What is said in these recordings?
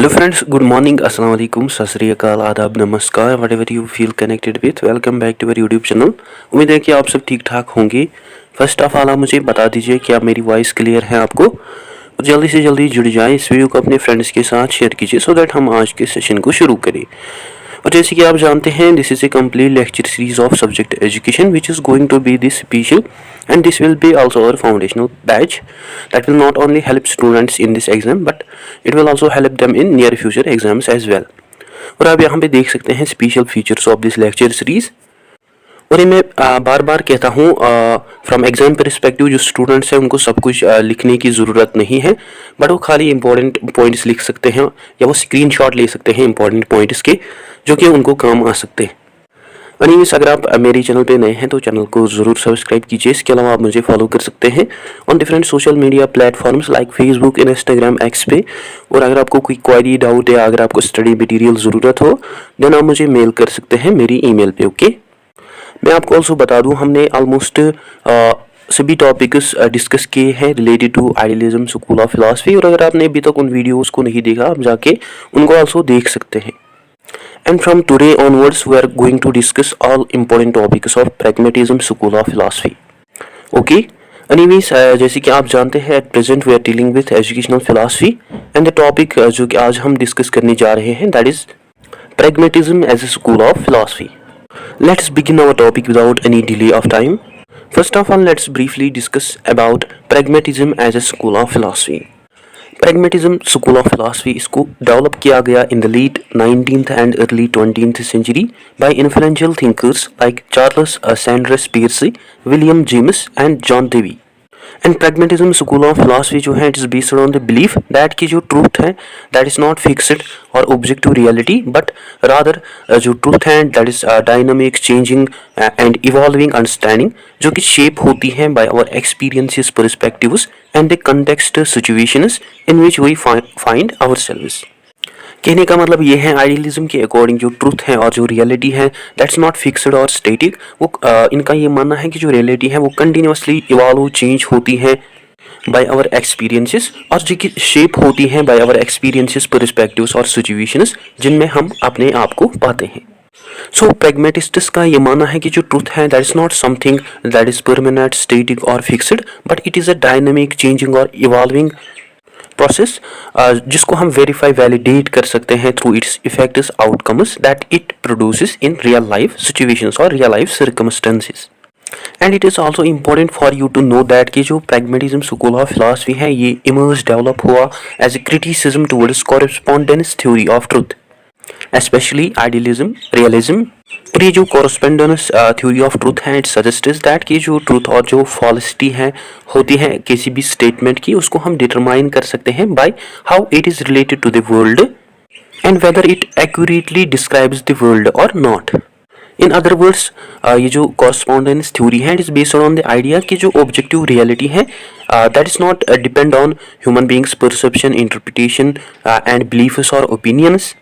Hello friends, good morning, अस्सलाम वालेकुम, सत श्री अकाल, आदाब, नमस्कार, whatever you feel connected with. Welcome back to our YouTube channel. उम्मीद है कि आप सब ठीक ठाक होंगे। फर्स्ट ऑफ ऑल आप मुझे बता दीजिए कि आप मेरी वॉइस क्लियर है आपको, और जल्दी से जल्दी जुड़ जाएं। इस वीडियो को अपने फ्रेंड्स के साथ शेयर कीजिए सो दैट हम आज के सेशन को शुरू करें। और जैसे कि आप जानते हैं, this is a complete lecture series of subject education which is going to be this special, and this will be also our foundational batch that will not only help students in this exam but it will also help them in near future exams as well। और आप यहाँ पे देख सकते हैं special features of this lecture series. और ये मैं बार बार कहता हूँ, फ्रॉम एग्जाम परस्पेक्टिव जो स्टूडेंट्स हैं उनको सब कुछ लिखने की ज़रूरत नहीं है, बट वो खाली इंपॉर्टेंट पॉइंट्स लिख सकते हैं या वो स्क्रीनशॉट ले सकते हैं इंपॉर्टेंट पॉइंट्स के, जो कि उनको काम आ सकते हैं। एनीवेज, अगर आप मेरे चैनल पे नए हैं तो चैनल को ज़रूर सब्सक्राइब कीजिए। इसके अलावा आप मुझे फॉलो कर सकते हैं on different social media platforms like Facebook, Instagram, x पे। और अगर आपको कोई क्वेरी, डाउट या अगर आपको स्टडी मटेरियल ज़रूरत हो देन आप मुझे मेल कर सकते हैं मेरी ईमेल पे। ओके, मैं आपको ऑल्सो बता दूं, हमने ऑलमोस्ट सभी टॉपिक्स डिस्कस किए हैं related to idealism school of philosophy. और अगर आपने अभी तक उन वीडियोस को नहीं देखा, आप जाके उनको ऑल्सो देख सकते हैं। And from today onwards, we are going to discuss all important topics of pragmatism school of philosophy. Okay. Anyways, जैसे कि आप जानते हैं, at present we are dealing with educational philosophy, and the topic जो कि आज हम डिस्कस करने जा रहे हैं, that is pragmatism as a school of philosophy. Let's begin our topic without any delay of time. First of all, let's briefly discuss about pragmatism as a school of philosophy. Pragmatism school of philosophy इसको develop किया गया in the late 19th and early 20th century by influential thinkers like Charles Sanders Peirce, William James and John Dewey. And pragmatism school of philosophy जो है, it is based on the belief that की जो truth है that is not fixed और objective reality, but rather जो truth है that is dynamic, changing and evolving understanding, जो कि शेप होती है by our experiences, perspectives and the context situations in which we find ourselves. कहने का मतलब ये है, आइडियलिज्म के अकॉर्डिंग जो ट्रूथ है और जो रियलिटी है दैट्स नॉट फिक्स्ड और स्टैटिक। वो इनका ये मानना है कि जो रियलिटी है वो कंटिन्यूसली इवॉल्व, चेंज होती है बाय आवर एक्सपीरियंसेस, और जो कि शेप होती है बाय आवर एक्सपीरियंसेस, पर्सपेक्टिव्स और सिचुएशंस जिनमें हम अपने आप को पाते हैं। सो प्रैग्मेटिस्ट्स का ये मानना है कि जो ट्रूथ है that is not something that is permanent, static और fixed, but it is a dynamic, changing और इवॉल्विंग प्रोसेस, जिसको हम वेरीफाई, वैलिडेट कर सकते हैं through its effects, outcomes that it produces in real life situations और real life circumstances. And it is also important for you to know that कि जो pragmatism school of philosophy है ये इमर्ज, डेवलप हुआ as a criticism towards correspondence theory of truth, specially idealism, realism. और ये जो correspondence theory of truth है, it suggests that कि जो ट्रूथ और जो फॉल्सिटी है होती है किसी भी स्टेटमेंट की, उसको हम डिटरमाइन कर सकते हैं by how it is related to the world and whether it accurately describes the world और नॉट। इन अदर वर्ड्स, ये जो कॉरेस्पॉन्डेंस थ्योरी है, it is based on the idea कि जो ऑब्जेक्टिव रियलिटी है that is not depend on human beings perception, interpretation and beliefs और opinions,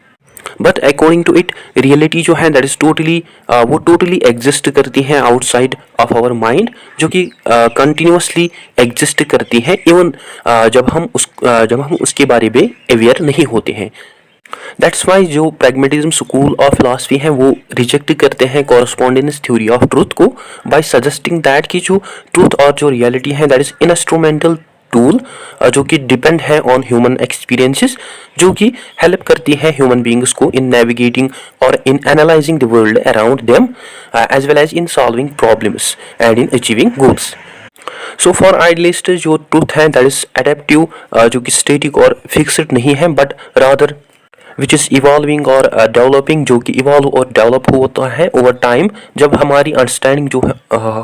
but according to it reality जो है that is totally वो टोटली एग्जिस्ट करती है आउटसाइड ऑफ आवर माइंड, जो कि कंटिन्यूसली एग्जिस्ट करती है इवन जब हम उसके बारे में अवेयर नहीं होते हैं। दैट्स वाई जो प्रैग्मेटिज्म स्कूल ऑफ फिलॉसफी है वो रिजेक्ट करते हैं कॉरेस्पॉन्डेंस थ्योरी ऑफ ट्रूथ को बाय सजेस्टिंग दैट कि जो ट्रूथ और जो रियलिटी है दैट इज इंस्ट्रूमेंटल टूल, जो कि डिपेंड है ऑन ह्यूमन एक्सपीरियंसेस, जो कि हेल्प करती है ह्यूमन बीइंग्स को इन नेविगेटिंग और in analysing the world around them as well as in solving problems and in achieving goals. So for idealist जो ट्रूथ है दैट इज एडेप्टिव, जो कि स्टैटिक और फिक्स्ड नहीं है, but rather which is evolving और developing, जो कि इवॉल्व और डेवलप होता है ओवर टाइम जब हमारी अंडरस्टैंडिंग जो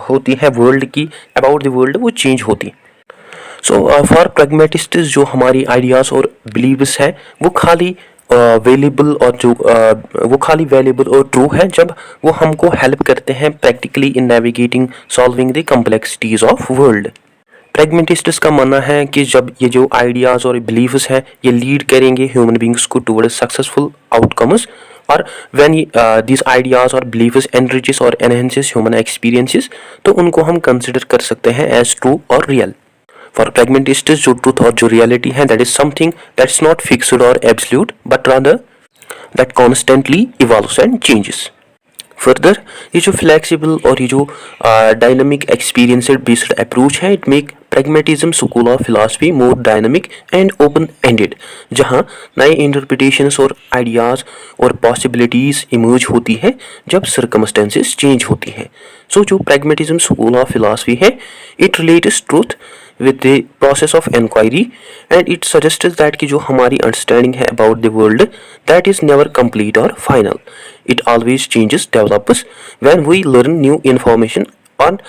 होती है वर्ल्ड की, अबाउट द वर्ल्ड, वो चेंज होती है। सो फॉर प्रैग्मेटिस्ट्स जो हमारी आइडियाज़ और बिलीव्स है वो खाली वेलेबल और ट्रू है जब वो हमको हेल्प करते हैं practically in navigating, solving the complexities of world. Pragmatists का मानना है कि जब ये जो आइडियाज़ और बिलीव्स हैं ये लीड करेंगे ह्यूमन बींग्स को टुवर्ड्स सक्सेसफुल आउटकम्स, और व्हेन दिस आइडियाज़ और बिलीव्स एनरिचेस और एनहेंसेस ह्यूमन एक्सपीरियंसेस, तो उनको हम कंसिडर कर सकते हैं एज ट्रू और रियल। फॉर pragmatists जो ट्रूथ और जो रियलिटी है that is something that's not fixed or absolute but rather that constantly evolves and changes. Further ये जो फ्लेक्सिबल और ये जो डायनामिक एक्सपीरियंस बेस्ड अप्रोच है it make pragmatism school of philosophy more dynamic and open ended, जहाँ नए interpretations और ideas और पॉसिबिलिटीज़ इमर्ज होती है जब सर्कमस्टेंसेस चेंज होती हैं. सो जो प्रैग्मेटिज्म स्कूल ऑफ फिलॉसफी है it relates truth with the process of inquiry and it suggests that कि जो हमारी understanding है about the world that is never complete or final. It always changes, develops when we learn new information on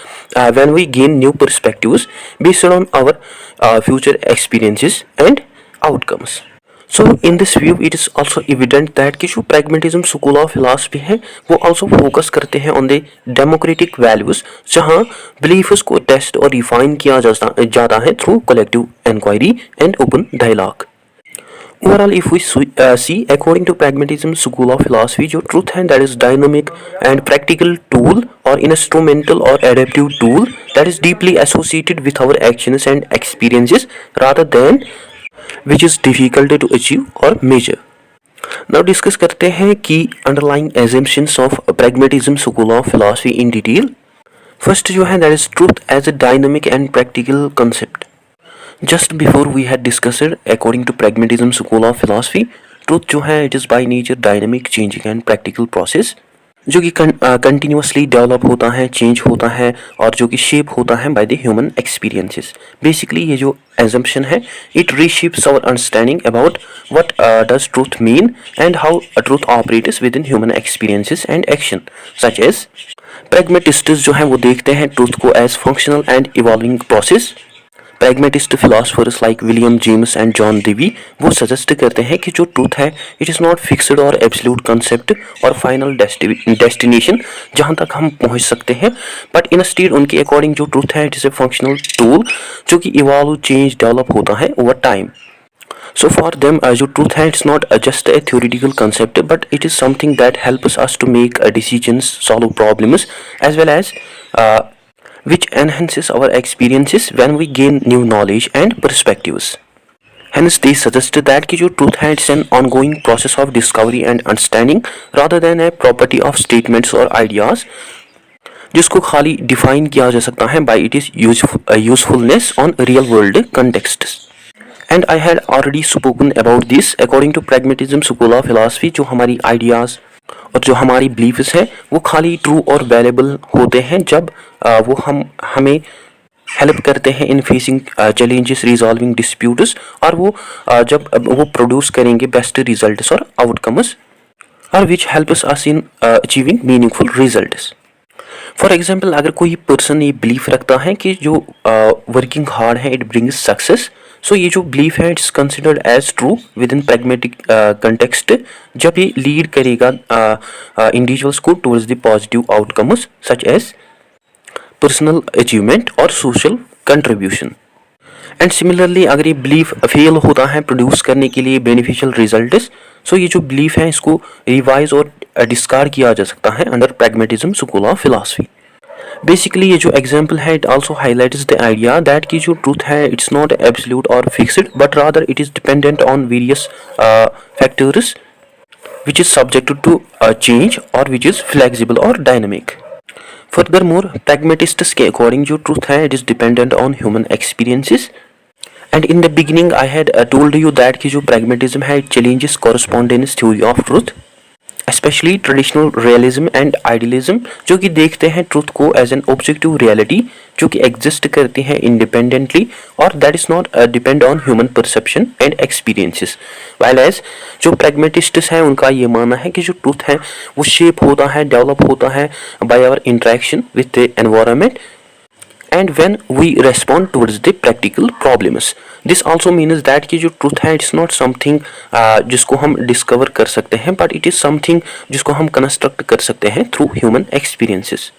when we gain new perspectives based on our future experiences and outcomes. So in this view it is also evident that कि जो pragmatism school of philosophy है वो also focus करते हैं on the democratic values, जहाँ beliefs को test और refine किया जाता है through collective inquiry and open dialogue. Overall, if we see according to pragmatism school of philosophy, जो truth है that is dynamic and practical tool or instrumental or adaptive tool that is deeply associated with our actions and experiences rather than which is difficult to achieve or measure. Now discuss करते हैं कि underlying assumptions of pragmatism school of philosophy in detail. First जो है that is truth as a dynamic and practical concept. Just before we had discussed according to pragmatism school of philosophy, truth जो है it is by nature dynamic, changing and practical process जो कि continuously develop होता है, change होता है और जो कि शेप होता है by the human experiences. Basically ये जो एजम्पशन है it reshapes our understanding about what does truth mean and how truth operates within human experiences and action. Such as pragmatists जो है वो देखते हैं ट्रूथ को as functional and evolving process. Pragmatist philosophers like William James and John Dewey वो suggest करते हैं कि जो ट्रूथ है इट इज़ नॉट फिक्स्ड और एब्सोल्यूट कंसेप्ट और फाइनल डेस्टिनेशन जहां तक हम पहुंच सकते हैं, बट इंस्टेड उनके अकॉर्डिंग जो ट्रूथ है it is A functional tool जो कि इवॉल्व, चेंज, डेवलप होता है over time. So for them, जो truth है it's not just a theoretical concept, but it is something that helps us to make decisions, solve problems, as well as which enhances our experiences when we gain new knowledge and perspectives. Hence they suggest that कि जो truth है it's an ongoing process of discovery and understanding rather than a property of statements or ideas जिसको खाली define किया जा सकता है by its usefulness on real world contexts. And I had already spoken about this. According to pragmatism school of philosophy, जो हमारी ideas और जो हमारी बिलीफ्स हैं वो खाली ट्रू और वैल्यूएबल होते हैं जब वो हमें हेल्प करते हैं इन फेसिंग चैलेंजेस, रिजॉल्विंग डिस्प्यूट्स, और वो जब वो प्रोड्यूस करेंगे बेस्ट रिजल्ट्स और आउटकम्स और which helps us in achieving meaningful results. For example अगर कोई पर्सन ये बिलीफ रखता है कि जो वर्किंग हार्ड है इट ब्रिंग्स सक्सेस, सो ये जो बिलीफ है it's considered as true within pragmatic context जब ये लीड करेगा इंडिविजुअल्स को towards the positive outcomes such as personal achievement और सोशल कंट्रीब्यूशन. एंड सिमिलरली अगर ये बिलीफ फेल होता है प्रोड्यूस करने के लिए बेनिफिशियल रिजल्ट्स, सो ये जो बिलीफ है इसको रिवाइज और डिस्कार्ड किया जा सकता है under pragmatism school of philosophy. Basically ये जो एग्जांपल है it also highlights the idea that की जो ट्रूथ है इट्स नॉट एब्सोल्यूट और fixed but rather it is dependent on various factors which is subjected to change or which is flexible or dynamic. Furthermore, pragmatists के according जो truth है it is dependent on human experiences. And in the beginning I had told you that कि जो pragmatism है it challenges correspondence theory of truth, especially traditional realism and idealism जो कि देखते हैं truth को as an objective reality जो कि exist करती है independently और that is not depend on human perception and experiences. While as जो pragmatists हैं उनका ये मानना है कि जो truth है वो shape होता है, develop होता है by our interaction with the environment and when we respond towards the practical problems. This also means that कि जो truth है it's not something जिसको हम discover कर सकते हैं but it is something जिसको हम construct कर सकते हैं through human experiences.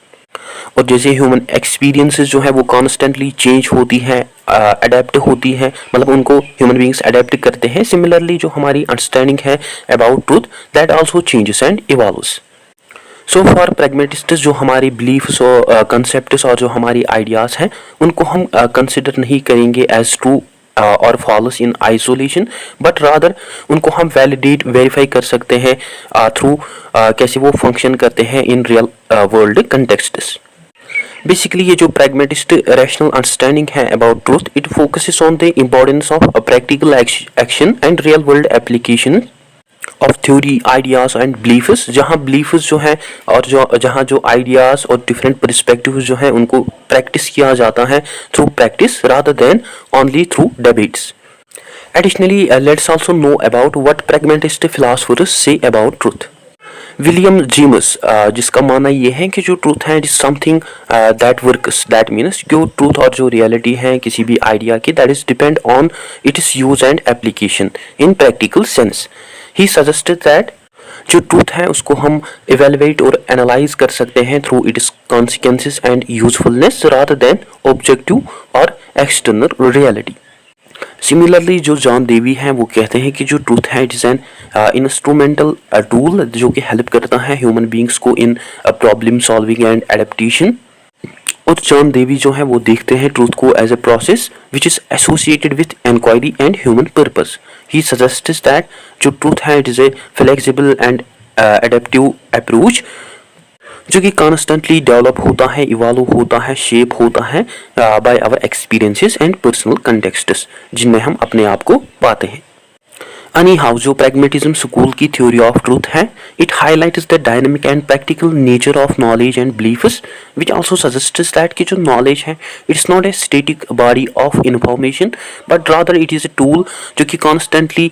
और जैसे ह्यूमन एक्सपीरियंसेस जो है वो कॉन्स्टेंटली चेंज होती है, अडेप्ट होती है, मतलब उनको ह्यूमन बीइंग्स अडेप्ट करते हैं. सिमिलरली जो हमारी अंडरस्टैंडिंग है about truth that also changes and evolves. So for pragmatist जो हमारी बिलीफ्स और कंसेप्ट्स और जो हमारी आइडियाज हैं उनको हम कंसिडर नहीं करेंगे एज ट्रू और falls in isolation, but rather उनको हम वैलिडेट वेरीफाई कर सकते हैं थ्रू कैसे वो फंक्शन करते हैं इन रियल वर्ल्ड कंटेक्स्ट्स। बेसिकली ये जो प्रैग्मेटिस्ट रैशनल अंडरस्टैंडिंग है about truth, it focuses on the importance of practical action and real world application of theory, ideas and beliefs, जहाँ बिलीफ्स जो है और जहाँ जो आइडियाज और डिफरेंट पर्सपेक्टिव्स जो है उनको प्रैक्टिस किया जाता है through practice rather than only through debates. Additionally, let's also know about what pragmatist philosophers say about truth. William James, जिसका मानना ये है कि जो ट्रूथ है it is something that works, that means जो ट्रूथ और जो रियलिटी है किसी भी आइडिया की, that is depend on it is use and application in practical sense. He suggested that जो ट्रूथ है उसको हम इवेलुएट और एनालाइज कर सकते हैं through it is consequences and usefulness rather than objective और एक्सटर्नल रियलिटी। सिमिलरली जो जॉन डेवी हैं वो कहते हैं कि जो ट्रूथ है it is an instrumental tool जो कि हेल्प करता है ह्यूमन बींग्स को in problem solving and adaptation. और जॉन डेवी जो है वो देखते हैं ट्रूथ को as a process which is associated with inquiry and human purpose. He suggests that जो ट्रूथ है it is a flexible and adaptive approach जो कि कॉन्स्टेंटली डेवलप होता है, इवॉल्व होता है, शेप होता है by our experiences and personal contexts जिनमें हम अपने आप को पाते हैं। एनी हाउ जो प्रैग्मेटिज्म स्कूल की थ्योरी ऑफ ट्रूथ है, it highlights the dynamic and practical nature of knowledge and beliefs which also suggests that कि जो नॉलेज है it's not a static body of information but rather it is a tool जो कि constantly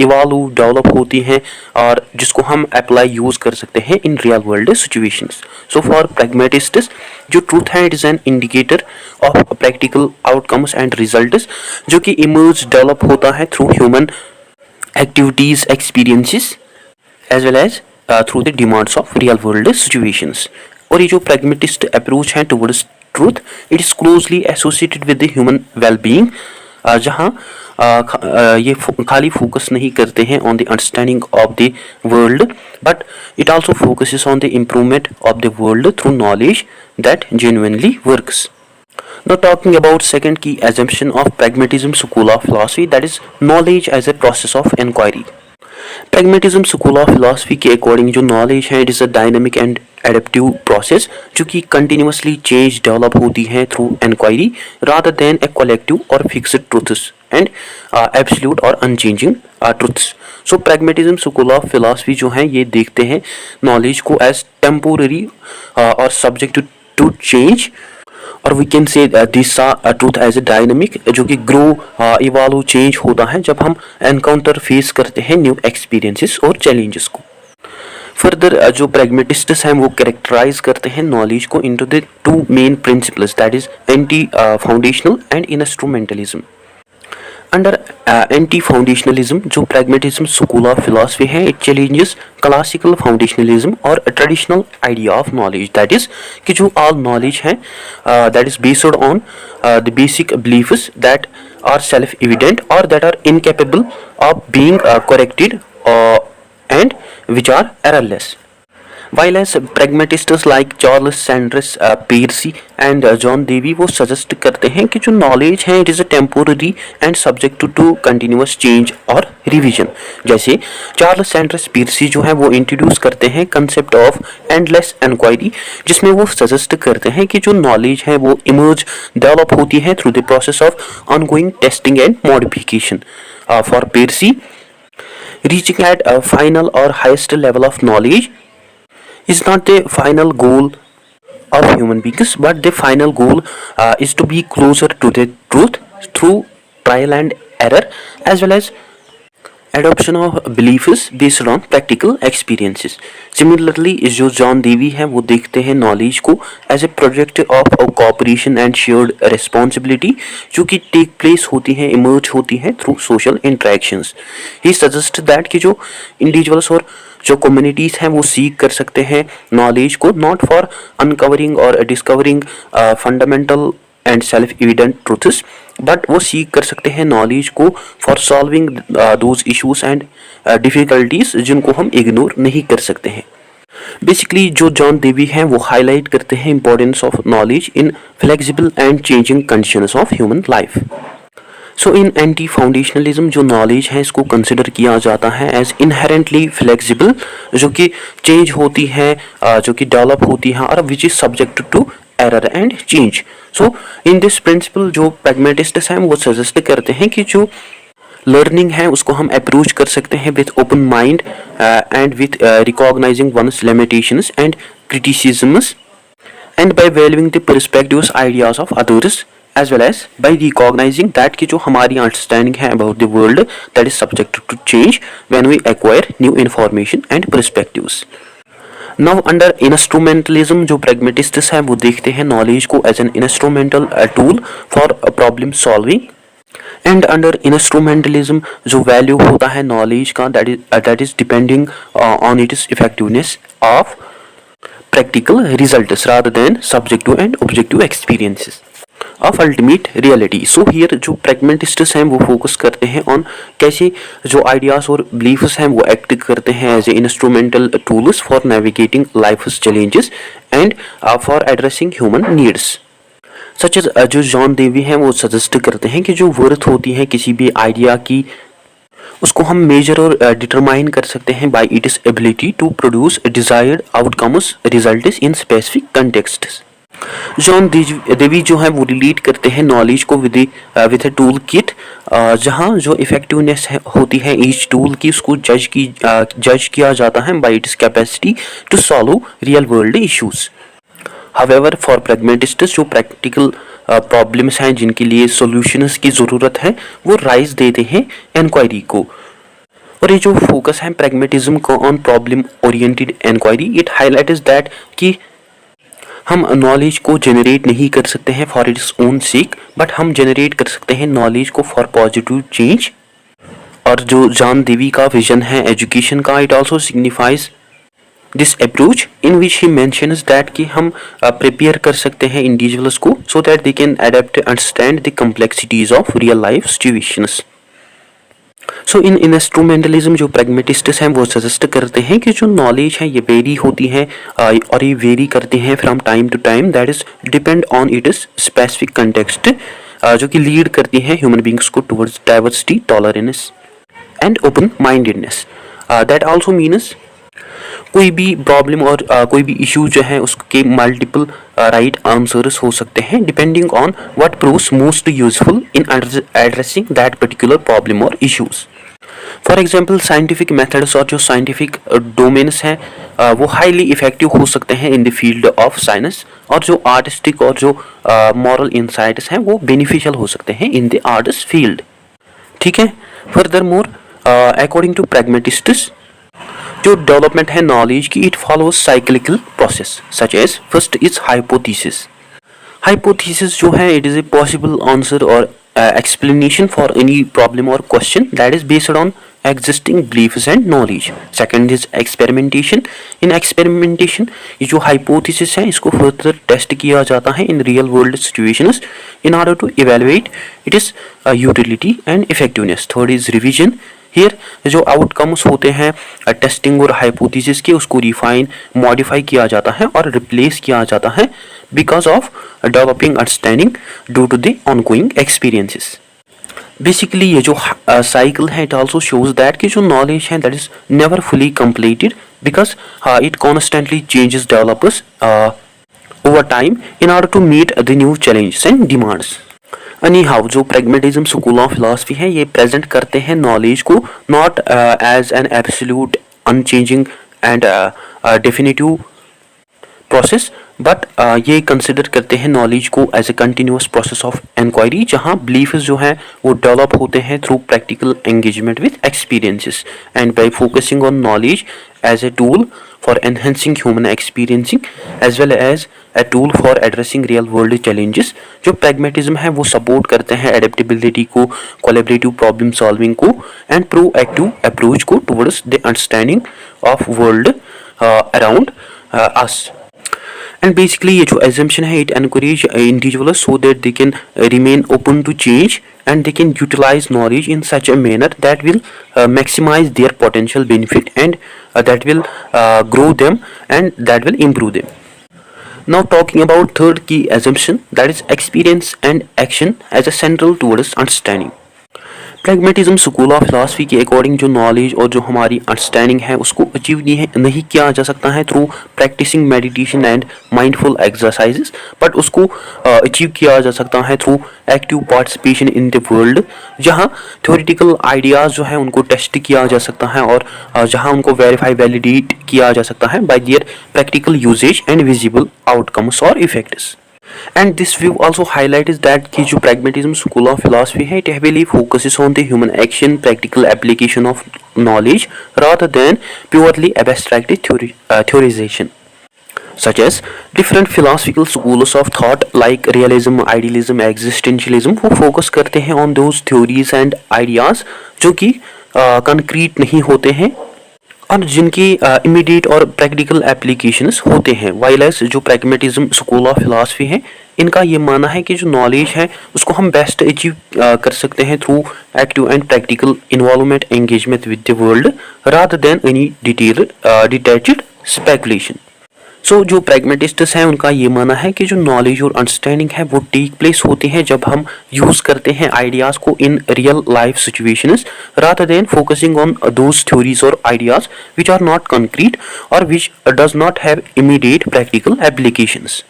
evolve develop होती है और जिसको हम अप्लाई यूज कर सकते हैं in real world situations. So for pragmatists जो ट्रूथ है it is an indicator of practical outcomes and results जो कि इमर्ज डेवलप होता है through human activities, experiences as well as through the demands of real world situations। और ये जो pragmatist approach है towards truth, it is closely associated with the human well-being, जहाँ ये खाली फोकस नहीं करते हैं on the understanding of the world, but it also focuses on the improvement of the world through knowledge that genuinely works। Now talking about second key assumption of pragmatism school of philosophy, that is knowledge as a process of inquiry। pragmatism school of philosophy के according जो knowledge है it is a dynamic and adaptive process जो कि continuously change develop होती है through inquiry rather than a collective और fixed truths and absolute और unchanging truths. So pragmatism school of philosophy जो है ये देखते हैं नॉलेज को एज टेम्पोररी और सब्जेक्ट टू चेंज, और we can say this truth as a dynamic जो कि ग्रो इवॉल्व चेंज होता है जब हम एनकाउंटर फेस करते हैं न्यू एक्सपीरियंसेस और चैलेंजेस को। फर्दर जो प्रैग्मेटिस्ट्स हैं वो कैरेक्टराइज करते हैं नॉलेज को into the two main principles, that is anti foundational and instrumentalism. Under anti foundationalism जो प्रैग्मेटिज्म स्कूल ऑफ फिलॉसफी है इट चैलेंजेस क्लासिकल फाउंडेशनलिज्म और traditional idea of knowledge, that is कि जो ऑल नॉलेज है that is based on the basic beliefs that are self evident और that are incapable of being corrected and which are errorless. While as pragmatists like Charles Sanders Peirce and John Dewey वो suggest करते हैं कि जो knowledge है it is a temporary and subject to continuous change और revision. जैसे Charles Sanders Peirce जो है वो इंट्रोड्यूस करते हैं कंसेप्ट ऑफ एंडलेस इंक्वायरी जिसमें वो सजेस्ट करते हैं कि जो नॉलेज है वो इमर्ज डेवलप होती है through the process of ongoing testing and modification. For Peirce reaching at a final or highest level of knowledge is not the final goal of human beings, but the final goal is to be closer to the truth through trial and error as well as adoption of beliefs based on practical experiences। Similarly जो John Dewey है वो देखते हैं knowledge को as a project of cooperation and shared responsibility जो कि take place होती है, इमर्ज होती है through social interactions. He suggest that कि जो इंडिविजुअल्स और जो कम्युनिटीज़ हैं वो सीख कर सकते हैं नॉलेज को नॉट फॉर अनकवरिंग और discovering fundamental and self evident truths, but वो सीख कर सकते हैं नॉलेज को for solving those issues and difficulties जिनको हम इग्नोर नहीं कर सकते हैं। बेसिकली जो जॉन डेवी हैं वो हाईलाइट करते हैं importance of knowledge in flexible and changing conditions of human life. So in anti foundationalism जो नॉलेज है इसको कंसिडर किया जाता है एज इनहेरेंटली फ्लेक्सिबल, जो कि चेंज होती है, जो कि डेवलप होती है, और which is subject to error and change. So in this principle जो प्रैग्मेटिस्ट्स हैं वो सजेस्ट करते हैं कि जो लर्निंग है उसको हम अप्रोच कर सकते हैं with open mind and with recognising one's limitations and criticisms and by valuing the perspectives ideas of others as well as by recognizing that कि जो हमारी understanding है about the world that is subject to change when we acquire new information and perspectives. Now under instrumentalism जो pragmatists हैं वो देखते हैं knowledge को as an instrumental tool for problem solving, and under instrumentalism जो value होता है knowledge का that is depending on its effectiveness of practical results rather than subjective and objective experiences of ultimate reality. So here जो pragmatists हैं वो focus करते हैं on कैसे जो आइडियाज और बिलीफ्स हैं वो एक्ट करते हैं as a instrumental tools for navigating life's challenges and for addressing human needs. Such as जो जॉन डेवी हैं वो सजेस्ट करते हैं कि जो वर्थ होती है किसी भी आइडिया की उसको हम मेजर और डिटरमाइन कर सकते हैं by its ability to produce desired outcomes results in specific contexts. John Dewey जो है वो रिलेट करते हैं नॉलेज को विद ए टूल किट, जहाँ जो इफेक्टिवनेस होती है ईच टूल की उसको जज किया जाता है by its capacity to solve real world issues. However for pragmatists जो प्रैक्टिकल प्रॉब्लम्स हैं जिनके लिए सॉल्यूशंस की ज़रूरत है वो राइज देते हैं इंक्वायरी को। और ये जो फोकस है प्रैग्मेटिज्म को on problem oriented inquiry, it highlights that कि हम नॉलेज को जनरेट नहीं कर सकते हैं for its own sake, but हम जनरेट कर सकते हैं नॉलेज को फॉर पॉजिटिव चेंज। और जो जॉन डेवी का विजन है एजुकेशन का, it also signifies this approach in which he mentions that कि हम प्रिपेयर कर सकते हैं इंडिविजुअल्स को so that they can adapt understand the complexities of real life situations. So in instrumentalism जो प्रैग्मेटिस्ट्स हैं वो सजेस्ट करते हैं कि जो नॉलेज है ये वेरी होती है और ये वेरी करती हैं from time to time, that is depend on its specific context, जो कि लीड करती हैं ह्यूमन बींग्स को towards diversity, tolerance and open mindedness. That also means कोई भी प्रॉब्लम और कोई भी इशू जो है उसके मल्टीपल राइट आंसर्स हो सकते हैं depending on what proves most useful in addressing that particular problem और issues. For example scientific methods और जो साइंटिफिक डोमेन्स हैं वो हाईली इफेक्टिव हो सकते हैं in the field of science, और जो आर्टिस्टिक और जो मॉरल इंसाइट्स हैं वो बेनिफिशियल हो सकते हैं इन द आर्ट्स फील्ड। ठीक है। Further more according to pragmatists जो डेवलपमेंट है नॉलेज की, it follows cyclical process such as first is hypothesis. Hypothesis जो है it is a possible answer और explanation for any problem or question that is based on existing beliefs and knowledge. Second is experimentation. In experimentation ये जो hypothesis है इसको further test किया जाता है in real world situations in order to evaluate its utility and effectiveness. Third is revision. Here जो outcomes होते हैं टेस्टिंग और हाइपोथेसिस के उसको रिफाइन मॉडिफाई किया जाता है और रिप्लेस किया जाता है because of developing understanding due to the ongoing experiences. Basically ये जो साइकिल है इट आल्सो शोज दैट कि जो नॉलेज है that is never fully completed because it constantly changes developers over time in order to meet the new challenges and demands. Anyhow जो pragmatism school of philosophy है ये present करते हैं knowledge को not as an absolute unchanging and definitive process, but ये consider करते हैं knowledge को as a continuous process of inquiry, जहाँ बिलीफ्स जो हैं वो डेवलप होते हैं through practical engagement with experiences and by focusing on knowledge as a tool for enhancing human experiencing as well as a tool for addressing real world challenges. जो pragmatism है वो support करते हैं एडेप्टेबिलिटी को, collaborative problem solving को and proactive approach को towards the understanding of world around us. And basically ये जो एजम्पशन है it encourage individuals so that they can remain open to change and they can utilize knowledge in such a manner that will maximize their potential benefit and that will grow them and that will improve them. Now talking about third key assumption, that is experience and action as a central towards understanding. Pragmatism school of philosophy के according जो knowledge और जो हमारी understanding है उसको achieve नहीं किया जा सकता है through practising meditation and mindful exercises, but उसको अचीव किया जा सकता है through active participation in the world, जहां थ्योरेटिकल आइडियाज़ जो है उनको टेस्ट किया जा सकता है और जहां उनको वेरीफाई वैलिडेट किया जा सकता है by their practical uses and visible outcomes और effects. And this view also highlights that कि जो pragmatism school of philosophy है it heavily focuses on the human action, practical application of knowledge rather than purely abstract theorization. Such as different philosophical schools of thought like realism, idealism, existentialism वो focus करते हैं on those theories and ideas जो कि concrete नहीं होते हैं और जिनकी इमीडिएट और प्रैक्टिकल एप्लीकेशंस होते हैं. वाइल एज जो प्रैग्मेटिज्म स्कूल ऑफ फिलॉसफी है इनका ये मानना है कि जो नॉलेज है उसको हम बेस्ट अचीव कर सकते हैं through active and practical involvement engagement with the world rather than any detached speculation. So जो प्रैग्मेटिस्ट्स हैं उनका ये मानना है कि जो नॉलेज और अंडरस्टैंडिंग है वो टेक प्लेस होती है जब हम यूज़ करते हैं आइडियाज़ को in real life situations rather than focusing on those theories और ideas which are not concrete और which does not have immediate practical applications.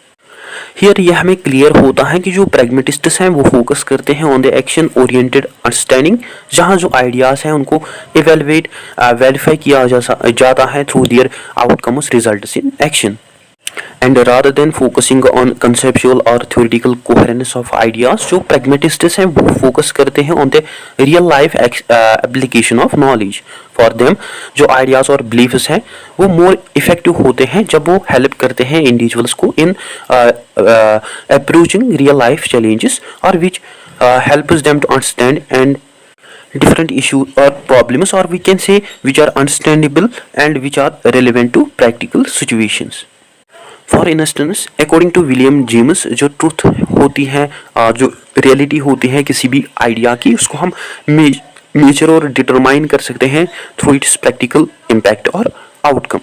Here यह हमें क्लियर होता है कि जो प्रैग्मेटिस्ट्स हैं वो फोकस करते हैं on the action oriented understanding, जहां जो आइडियाज़ हैं उनको इवेलुएट वेरीफाई किया जाता है through there outcomes results in action. And rather than focusing on conceptual or theoretical coherence of ideas, जो pragmatists हैं वो focus करते हैं on the real life application of knowledge. For them जो ideas और beliefs हैं वो more effective होते हैं जब वो help करते हैं individuals को in approaching real life challenges or which helps them to understand and different issues or problems, or we can say which are understandable and which are relevant to practical situations. For instance according to William James जो truth होती है जो reality होती है किसी भी idea की उसको हम मेजर और डिटरमाइन कर सकते हैं थ्रू इट्स प्रैक्टिकल इम्पैक्ट और आउटकम.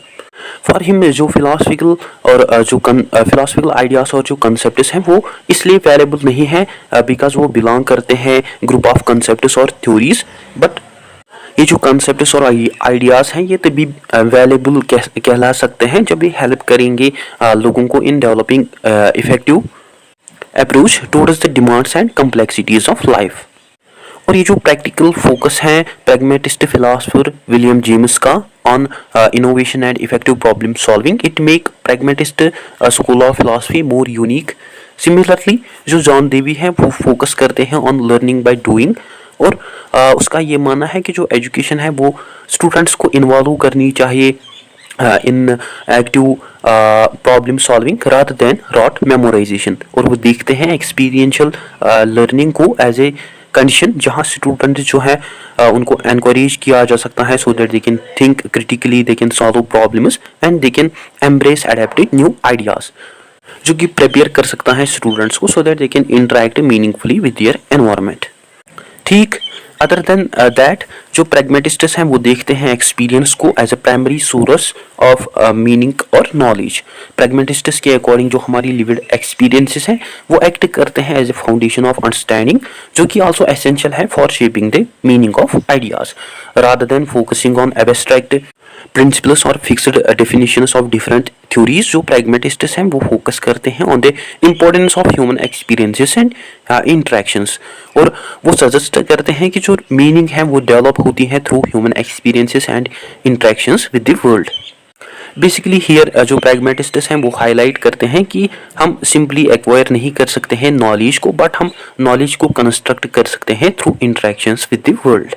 फॉर हिम जो फिलोसफिकल और जो फिलोसफिकल आइडियाज और जो कंसेप्ट्स हैं वो इसलिए वैल्यूएबल नहीं है बिकॉज वो बिलोंग करते हैं ग्रुप ऑफ कंसेप्ट्स और थ्योरीज, बट ये जो कंसेप्ट्स और आइडियाज़ हैं ये तभी वैल्यूएबल कहला सकते हैं जब ये हेल्प करेंगे लोगों को in developing effective approach towards the demands and complexities of life. और ये जो प्रैक्टिकल फोकस है प्रैग्मेटिस्ट फिलोसफर विलियम जेम्स का on innovation and effective problem solving, it make pragmatist school of philosophy more unique. Similarly जो John Davy है वो focus करते हैं ऑन लर्निंग बाय डूइंग और उसका ये मानना है कि जो एजुकेशन है वो स्टूडेंट्स को इन्वॉल्व करनी चाहिए in active problem solving rather than rote memorisation. और वो देखते हैं एक्सपीरियंशियल लर्निंग को एज ए कंडीशन जहाँ स्टूडेंट जो है उनको एनकरेज किया जा सकता है so that they can think critically, they can solve problems and they can embrace adapted new ideas, जो कि प्रिपेयर कर सकता है स्टूडेंट्स को so that they can interact meaningfully with their environment. ठीक अदर देन दैट जो pragmatists हैं वो देखते हैं एक्सपीरियंस को as a primary source of meaning और नॉलेज. प्रैग्मेटिस्ट्स के अकॉर्डिंग जो हमारी लिविड एक्सपीरियंसेस हैं वो एक्ट करते हैं as a foundation of understanding, जो कि आल्सो एसेंशियल है for shaping the meaning of ideas rather than focusing on abstract principles और fixed definitions of different theories. जो प्रैग्मेटिस्ट्स हैं वो फोकस करते हैं on the importance of human experiences and interactions, और वो सजेस्ट करते हैं कि जो मीनिंग है वो डेवलप होती है through human experiences and interactions with the world. Basically here जो प्रैग्मेटिस्ट्स हैं वो हाईलाइट करते हैं कि हम सिंपली एक्वायर नहीं कर सकते हैं नॉलेज को, बट हम नॉलेज को कंस्ट्रक्ट कर सकते हैं through interactions with the world.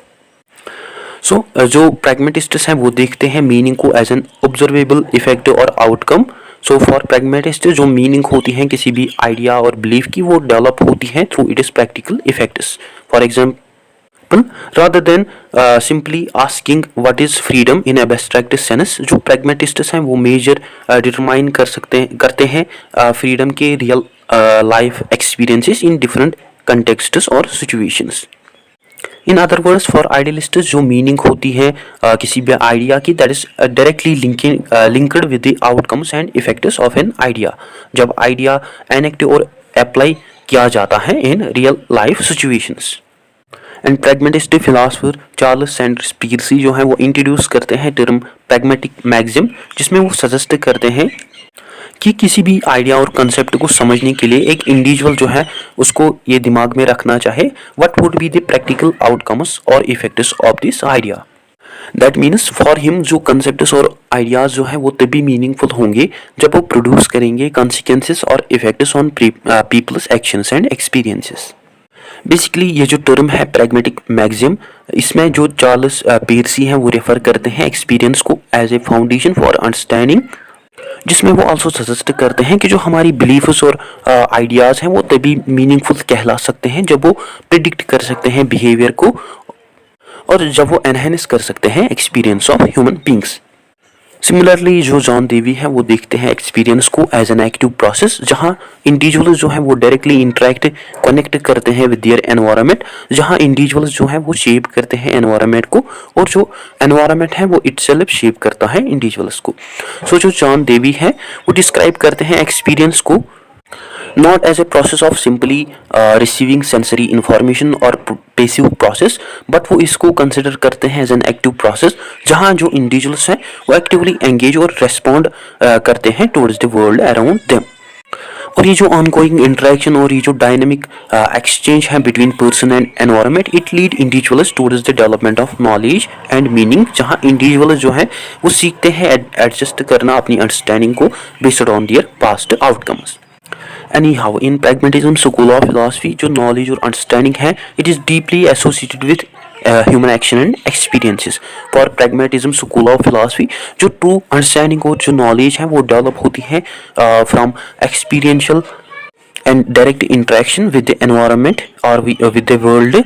So जो प्रैग्मेटिस्ट्स हैं वो देखते हैं मीनिंग को एज एन ऑब्जर्वेबल इफेक्ट और आउटकम. सो फॉर प्रैग्मेटिस्ट जो मीनिंग होती है किसी भी आइडिया और बिलीफ की वो डेवलप होती है through it's practical effects. For example people rather than simply asking what is freedom in abstract sense। जो pragmatists हैं वो मेजर डिटरमाइन करते हैं फ्रीडम के real life experiences in different contexts और situations. In other words for idealist जो meaning होती है किसी भी आइडिया की, that is directly linked with the outcomes and effects of an idea. जब आइडिया एनेक्ट और अप्लाई किया जाता है in real life situations. And pragmatist philosopher Charles Sanders Peirce जो है वो इंट्रोड्यूस करते हैं टर्म प्रैग्मेटिक मैक्सिम, जिसमें वो सजेस्ट करते हैं कि किसी भी आइडिया और कंसेप्ट को समझने के लिए एक इंडिविजुअल जो है उसको ये दिमाग में रखना चाहे what would be the practical outcomes और effects of this idea. That means for him जो कंसेप्ट्स और आइडियाज जो है वो तभी मीनिंगफुल होंगे जब वो प्रोड्यूस करेंगे कॉन्सिक्वेंसेस और effects on people's actions and experiences. Basically ये जो टर्म है प्रैग्मेटिक मैक्सिम, इसमें जो चार्ल्स पीयर्सी हैं वो रेफर करते हैं एक्सपीरियंस को as a foundation for understanding, जिसमें वो आल्सो सजेस्ट करते हैं कि जो हमारी बिलीफ्स और आइडियाज़ हैं वो तभी मीनिंगफुल कहला सकते हैं जब वो प्रिडिक्ट कर सकते हैं बिहेवियर को और जब वो एनहेंस कर सकते हैं experience of human beings. Similarly जो जॉन डेवी है वो देखते हैं एक्सपीरियंस को एज एन एक्टिव प्रोसेस, जहां इंडिविजुअल्स जो है वो डायरेक्टली इंटरेक्ट कनेक्ट करते हैं विद देयर एनवायरनमेंट, जहां इंडिविजुअल्स जो है वो शेप करते हैं एनवायरनमेंट को और जो एनवायरनमेंट है वो इटसेल्फ शेप करता है इंडिविजुअल्स को। सो जो जॉन डेवी है वो डिस्क्राइब करते हैं एक्सपीरियंस को not as a process of simply receiving sensory information or passive process, but वो इसको consider करते हैं as an active process, जहाँ जो individuals हैं वो actively engage और respond करते हैं towards the world around them। और ये जो ongoing interaction और ये जो dynamic exchange है between person and environment, it lead individuals towards the development of knowledge and meaning, जहाँ individuals जो है वो सीखते हैं adjust करना अपनी understanding को based on their past outcomes। Anyhow, in pragmatism school of philosophy जो knowledge और understanding है it is deeply associated with human action and experiences। For pragmatism school of philosophy जो true understanding और जो knowledge है वो develop होती है from experiential and direct interaction with the environment or with the world,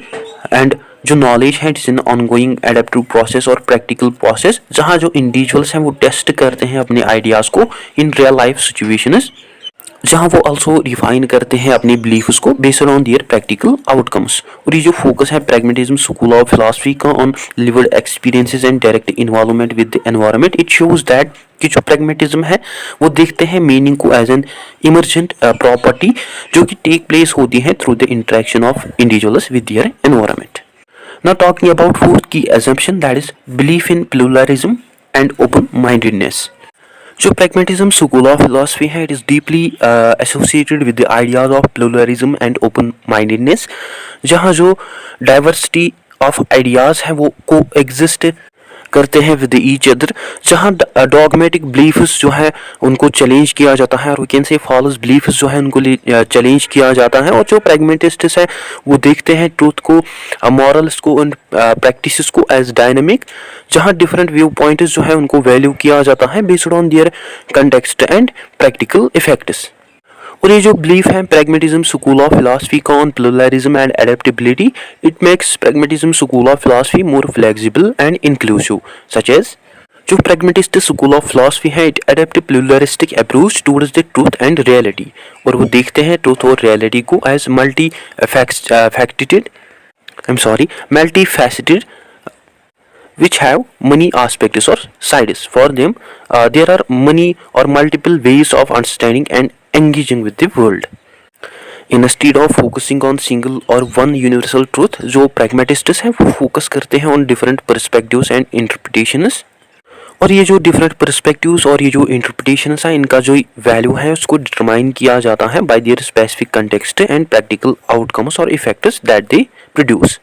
and जो knowledge है it is an ongoing adaptive process और प्रैक्टिकल प्रोसेस, जहाँ जो इंडिविजुअल्स हैं वो टेस्ट करते हैं अपने आइडियाज़ को इन रियल लाइफ सिचुएशंस, जहाँ वो आल्सो रिफाइन करते हैं अपनी बिलीफ्स को based on their practical outcomes. और ये जो फोकस है प्रैग्मेटिज्म स्कूल ऑफ फिलॉसफी का on lived experiences and direct involvement with the environment, it shows that कि जो प्रैग्मेटिज्म है वो देखते हैं मीनिंग को एज एन इमर्जेंट प्रॉपर्टी जो कि टेक प्लेस होती है through the interaction of individuals with their environment. Now talking about fourth की assumption, that is belief in pluralism and open mindedness. जो pragmatism school of philosophy है it is deeply associated with the ideas of pluralism and open mindedness, जहाँ जो diversity of ideas है वो co-exist करते हैं with each other, जहाँ dogmatic beliefs जो है उनको चैलेंज किया जाता है और we can say false beliefs जो है उनको चैलेंज किया जाता है। और जो प्रैग्मेटिस्ट्स है वो देखते हैं ट्रूथ को, मॉरल्स को एंड प्रैक्टिसेस को एज डायनेमिक, जहाँ डिफरेंट व्यू पॉइंट्स जो है उनको वैल्यू किया जाता है based on their context and practical effects. और ये जो बिलीफ है प्रैग्मेटिज्म स्कूल ऑफ फिलॉसफी का on pluralism and adaptability, it makes pragmatism school of philosophy more flexible and inclusive, such as जो प्रैग्मेटिस्ट स्कूल ऑफ फिलॉसफी है it adapt pluralistic approach towards the truth and reality, और वो देखते हैं truth और reality को as multifaceted which have many aspects or sides. For them there are many or multiple ways of understanding and engaging with the world. Instead of focusing on single or one universal truth, जो pragmatists हैं वो focus करते हैं on different perspectives and interpretations, और ये जो different perspectives और ये जो interpretations हैं इनका जो value है उसको determine किया जाता है by their specific context and practical outcomes or effects that they produce.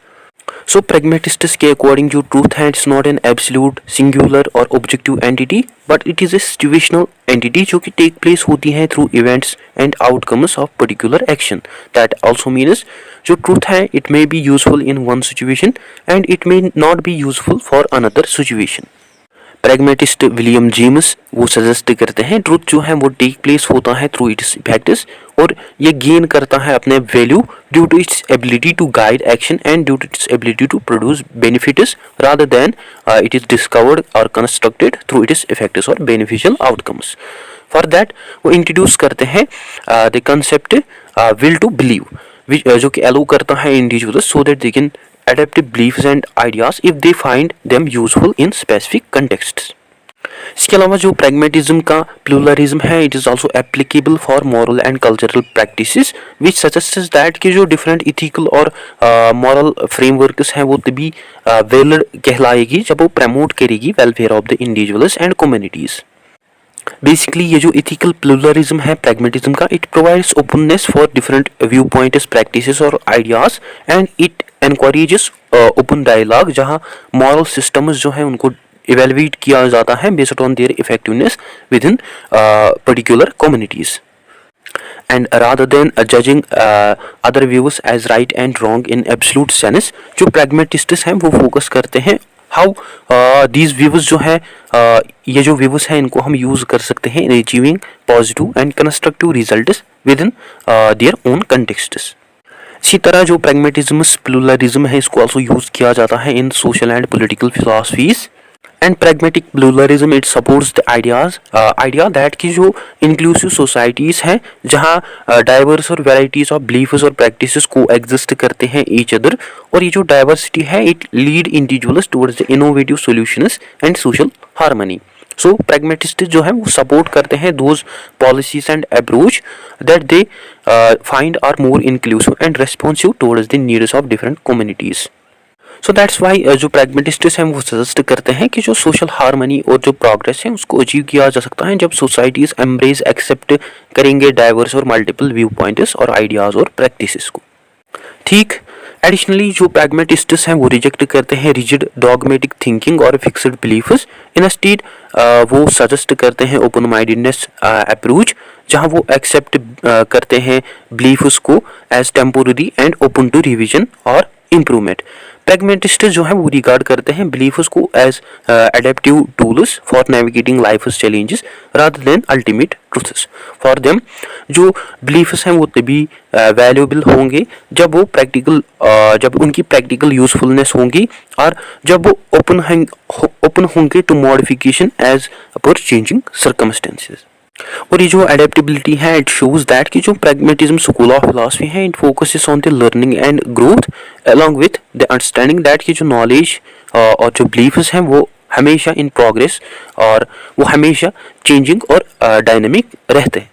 So pragmatists के according जो truth है it's not an absolute, singular और objective entity, but it is a situational entity जो कि take place होती है through events and outcomes of particular action. That also means जो truth है it may be useful in one situation and it may not be useful for another situation. Pragmatist William James वो suggest करते हैं truth जो है वो take place होता है थ्रू इट्स इफेक्ट्स, और ये गेन करता है अपने value due to its ability to guide action and due to its ability to produce benefits rather than it is discovered और कंस्ट्रक्टेड थ्रू इट्स इफेक्ट्स और beneficial outcomes. For that वो introduce करते हैं the concept will to believe, जो कि allow करता है individuals so that they can adaptive beliefs and ideas if they find them useful in specific contexts। इसके अलावा जो प्रैग्मेटिज्म का प्लूरलिज्म है, it is also applicable for moral and cultural practices which suggests that कि जो different ethical और moral frameworks हैं वो तभी वैलिड कहलाएगी जब वो प्रमोट करेगी welfare of the individuals and communities. Basically ये जो इथिकल प्लूरलिज्म है प्रैग्मेटिज्म का, it provides openness for different view points, practices और ideas and it encourages open dialogue, जहां मॉरल सिस्टम्स जो है उनको इवेलुएट किया जाता है based on their effectiveness with in particular communities and rather than judging other views as right and wrong in absolute sense. जो pragmatists हैं वो फोकस करते हैं हाउ दीज व्यूज जो है ये जो व्यूज हैं इनको हम यूज कर सकते हैं in achieving positive and constructive results within their own contexts. इसी तरह जो प्रैग्मेटिज्म प्लूरलिज्म है इसको आल्सो यूज किया जाता है in social and political philosophies and pragmatic pluralism it supports the idea that की जो इंक्लूसिव सोसाइटीज हैं जहां डाइवर्स और वैराइटीज ऑफ बिलीफ्स और प्रैक्टिसेस को एग्जिस्ट करते हैं ईच अदर, और ये जो डाइवर्सिटी है it lead individuals towards the innovative solutions and social harmony. So pragmatist जो है वो सपोर्ट करते हैं those policies and approach that they find are more inclusive and responsive towards the needs of different communities. So that's why जो pragmatists हैं वो suggest करते हैं कि जो सोशल हार्मनी और जो प्रोग्रेस है उसको अचीव किया जा सकता है जब सोसाइटीज एम्ब्रेस एक्सेप्ट करेंगे डाइवर्स और मल्टीपल व्यू पॉइंट्स और आइडियाज और प्रैक्टिसेस को। ठीक, एडिशनली जो प्रैग्मेटिस्ट्स हैं वो रिजेक्ट करते हैं रिजिड डॉगमेटिक थिंकिंग और फिक्स्ड बिलीफ्स, इंस्टेड वो सजेस्ट करते हैं ओपन माइंडेडनेस अप्रोच जहां वो एक्सेप्ट करते हैं बिलीफ्स को as temporary and open to revision और इम्प्रूवमेंट। प्रैग्मेटिस्ट जो है वो रिगार्ड करते हैं बिलीफ्स को as adaptive tools for navigating life's challenges rather than ultimate truths. For them जो बिलीफ्स हैं वो तभी वैल्यूएबल होंगे जब वो जब उनकी प्रैक्टिकल यूजफुलनेस होंगी और जब वो ओपन होंगे to modification as per changing circumstances. और ये जो एडेप्टेबिलिटी है इट शोज दैट कि जो प्रैग्मेटिज्म स्कूल ऑफ फिलॉसफी है it focuses on the learning and growth along with the understanding that कि जो नॉलेज और जो बिलीफ्स हैं वो हमेशा इन प्रोग्रेस और वो हमेशा चेंजिंग और डायनेमिक रहते हैं।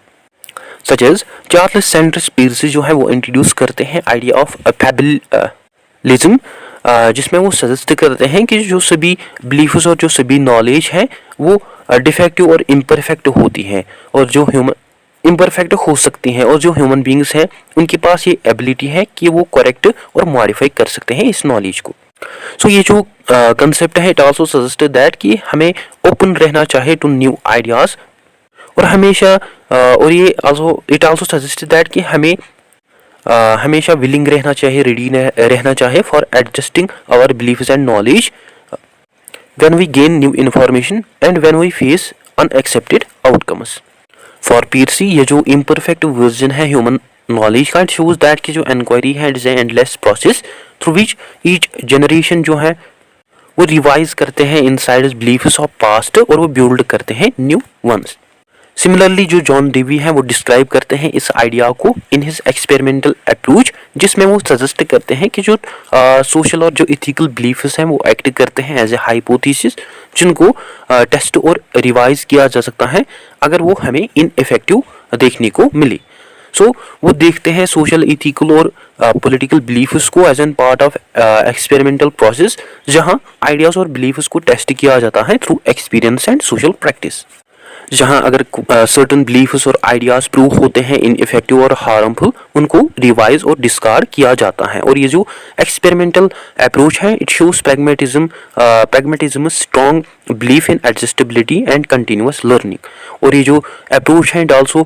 Such as Charles Sanders Peirce जो है वो इंट्रोड्यूस करते हैं आइडिया ऑफ फैबुलिज्म, जिसमें वो सजेस्ट करते हैं कि जो सभी बिलीफ्स और जो सभी नॉलेज है वो डिफेक्टिव और इम्परफेक्ट होती है और जो ह्यूमन इम्परफेक्ट हो सकती हैं और जो ह्यूमन बींग्स हैं उनके पास ये एबिलिटी है कि वो करेक्ट और मॉडिफाई कर सकते हैं इस नॉलेज को। सो ये जो कंसेप्ट है इट आल्सो सजेस्टेड दैट कि हमें ओपन रहना चाहिए टू न्यू आइडियाज और हमेशा और ये इट आल्सो सजेस्टेड दैट कि हमें हमेशा विलिंग रहना चाहिए, रेडी रहना चाहिए for adjusting our beliefs and knowledge when we gain new information and when we face unaccepted outcomes। For पीर्सी ये जो imperfect version है human knowledge का, it shows that कि जो enquiry है it is an endless process through which each generation जो है वो रिवाइज करते हैं inside beliefs of past और वो build करते हैं new ones। सिमिलरली जो जॉन डेवी हैं वो डिस्क्राइब करते हैं इस आइडिया को इन हिज एक्सपेरिमेंटल अप्रोच, जिसमें वो सजेस्ट करते हैं कि जो सोशल और जो इथिकल बिलीफ्स हैं वो एक्ट करते हैं एज ए हाइपोथेसिस जिनको टेस्ट और रिवाइज किया जा सकता है अगर वो हमें इनइफेक्टिव देखने को मिले। सो वो देखते हैं सोशल, इथिकल और पॉलिटिकल बिलीफ्स को as an part of experimental process जहां आइडियाज और बिलीफ्स को टेस्ट किया जाता है through experience and social practice. जहां अगर सर्टेन बिलीफ्स और आइडियाज प्रूव होते हैं इनइफेक्टिव और हार्मफुल उनको रिवाइज और डिस्कार्ड किया जाता है। और ये जो एक्सपेरिमेंटल अप्रोच है it shows pragmatism strong belief in adjustability and continuous learning. और ये जो अप्रोच है it also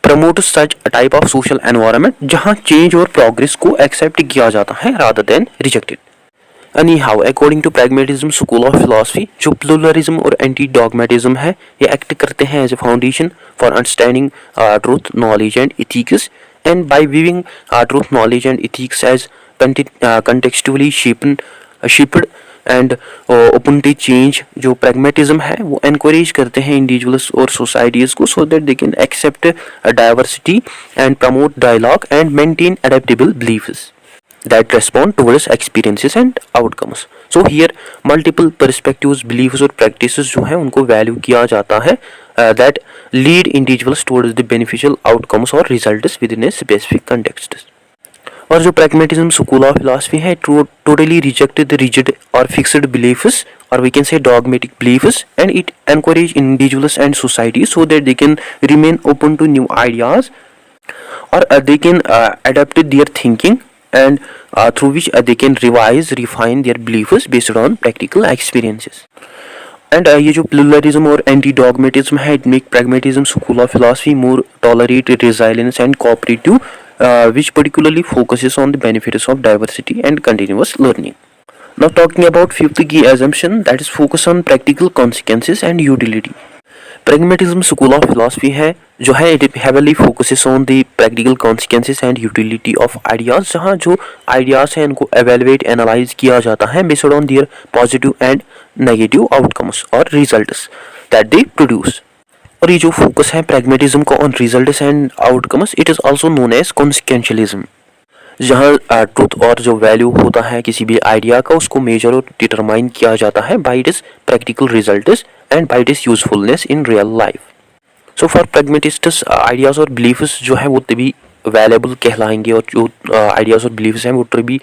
promote such type of social environment जहां चेंज और प्रोग्रेस को एक्सेप्ट किया जाता है rather than rejected. Anyhow, according to pragmatism school of philosophy, जो pluralism और एंटी डॉगमेटिज्म है, ये एक्ट करते हैं as a foundation for understanding truth, knowledge and ethics, and by viewing truth, knowledge and ethics as contextually shaped and open to change, जो pragmatism है वो encourage करते हैं इंडिविजुअल्स और सोसाइटीज़ को so that they can accept diversity and promote dialogue and maintain adaptable beliefs that respond towards experiences and outcomes. So here multiple perspectives, beliefs और practices जो हैं उनको value किया जाता है that lead individuals towards the beneficial outcomes or results within a specific context. और जो pragmatism school of philosophy है totally rejected the rigid or fixed beliefs or we can say dogmatic beliefs, and it encourage individuals and society so that they can remain open to new ideas or they can adapt their thinking and through which they can refine their beliefs based on practical experiences. And ये जो pluralism और anti dogmatism है, it make pragmatism school of philosophy more tolerate, resilience and cooperative, which particularly focuses on the benefits of diversity and continuous learning. Now talking about fifth key assumption, that is focus on practical consequences and utility. Pragmatism school of philosophy है जो है it heavily focuses on the practical consequences and utility of ideas, जहाँ जो ideas हैं इनको evaluate, analyze किया जाता है based on their positive and negative outcomes or results that they produce. और ये जो फोकस है pragmatism का on results and outcomes, it is also known as consequentialism, जहाँ ट्रूथ और जो वैल्यू होता है किसी भी आइडिया का उसको मेजर और डिटरमाइन किया जाता है by its practical results and by its usefulness in real life. So for pragmatists ideas और बिलीफ्स जो है वो तभी वैल्यूएबल कहलाएंगे और जो आइडियाज और बिलीफ्स हैं वो तभी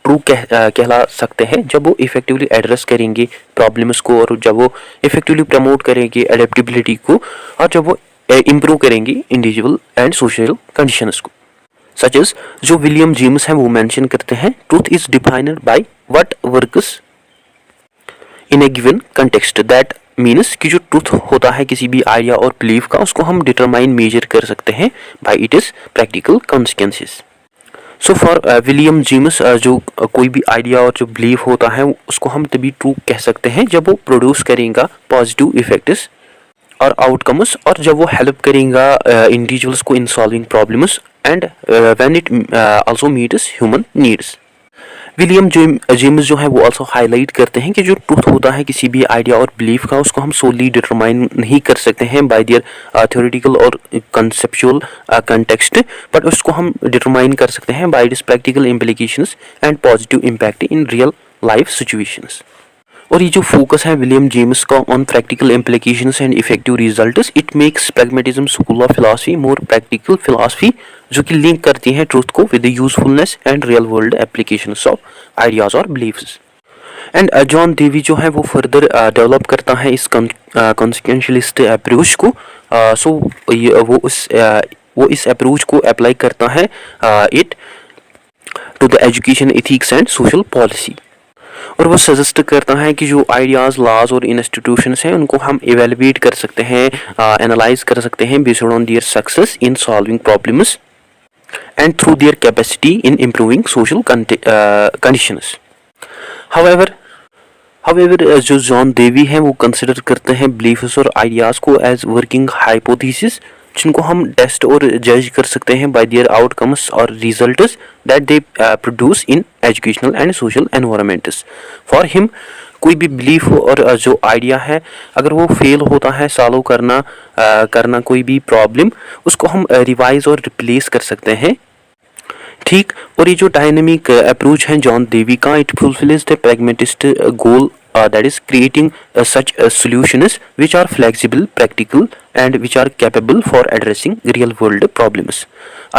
ट्रू कहला सकते हैं जब वो इफेक्टिवली एड्रेस करेंगे प्रॉब्लम्स को, और जब वो इफेक्टिवली प्रमोट करेंगे एडेप्टेबिलिटी को, और जब वो इम्प्रूव करेंगे इंडिविजुअल एंड सोशल कंडीशंस को. सच एज जो विलियम जेम्स हैं वो मेंशन करते हैं truth is defined by what works in A given context. That means कि जो ट्रूथ होता है किसी भी आइडिया और बिलीफ का उसको हम डिटरमाइन मेजर कर सकते हैं by it is practical consequences. So for William James जो कोई भी आइडिया और जो बिलीफ होता है उसको हम तभी ट्रू कह सकते हैं जब वो प्रोड्यूस करेगा पॉजिटिव इफेक्ट्स और आउटकम्स, और जब वो हेल्प करेगा इंडिविजुअल्स को इन solving problems and when it also meets human needs. William James जो है वो आल्सो हाईलाइट करते हैं कि जो ट्रूथ होता है किसी भी आइडिया और बिलीफ का उसको हम सोली डिटरमाइन नहीं कर सकते हैं बाय देयर थ्योरेटिकल और कंसेप्चुअल कंटेक्स्ट, बट उसको हम डिटरमाइन कर सकते हैं by its practical implications and positive impact in real life situations. और ये जो फोकस है विलियम जेम्स का on practical implications and effective results, it makes pragmatism school of philosophy more practical philosophy जो कि लिंक करती है ट्रूथ को with the usefulness and real world applications of ideas और बिलीफ्स. एंड जॉन डेवी जो है वो फर्दर डेवलप करता है इस कॉन्सिक्वेंशियलिस्ट अप्रोच को. वो इस अप्रोच को अप्लाई करता है it to the education, ethics and social policy. और वो सजेस्ट करता है कि जो आइडियाज़, लॉज और इंस्टीट्यूशंस हैं उनको हम एवेलुएट कर सकते हैं, एनालाइज कर सकते हैं based on their success in solving problems and through their capacity in improving social conditions. However जो जॉन डेवी हैं वो कंसिडर करते हैं बिलीफ्स और आइडियाज़ को एज वर्किंग हाइपोथेसिस जिनको हम टेस्ट और जज कर सकते हैं बाय देयर आउटकम्स और results that they produce in educational and social environments. For him कोई भी बिलीफ और जो आइडिया है अगर वो फेल होता है सॉल्व करना कोई भी प्रॉब्लम, उसको हम रिवाइज और रिप्लेस कर सकते हैं. ठीक. और ये जो डायनेमिक अप्रोच है जॉन डेवी का, it fulfils the pragmatist goal that is creating such solutions which are flexible, practical and which are capable for addressing real world problems.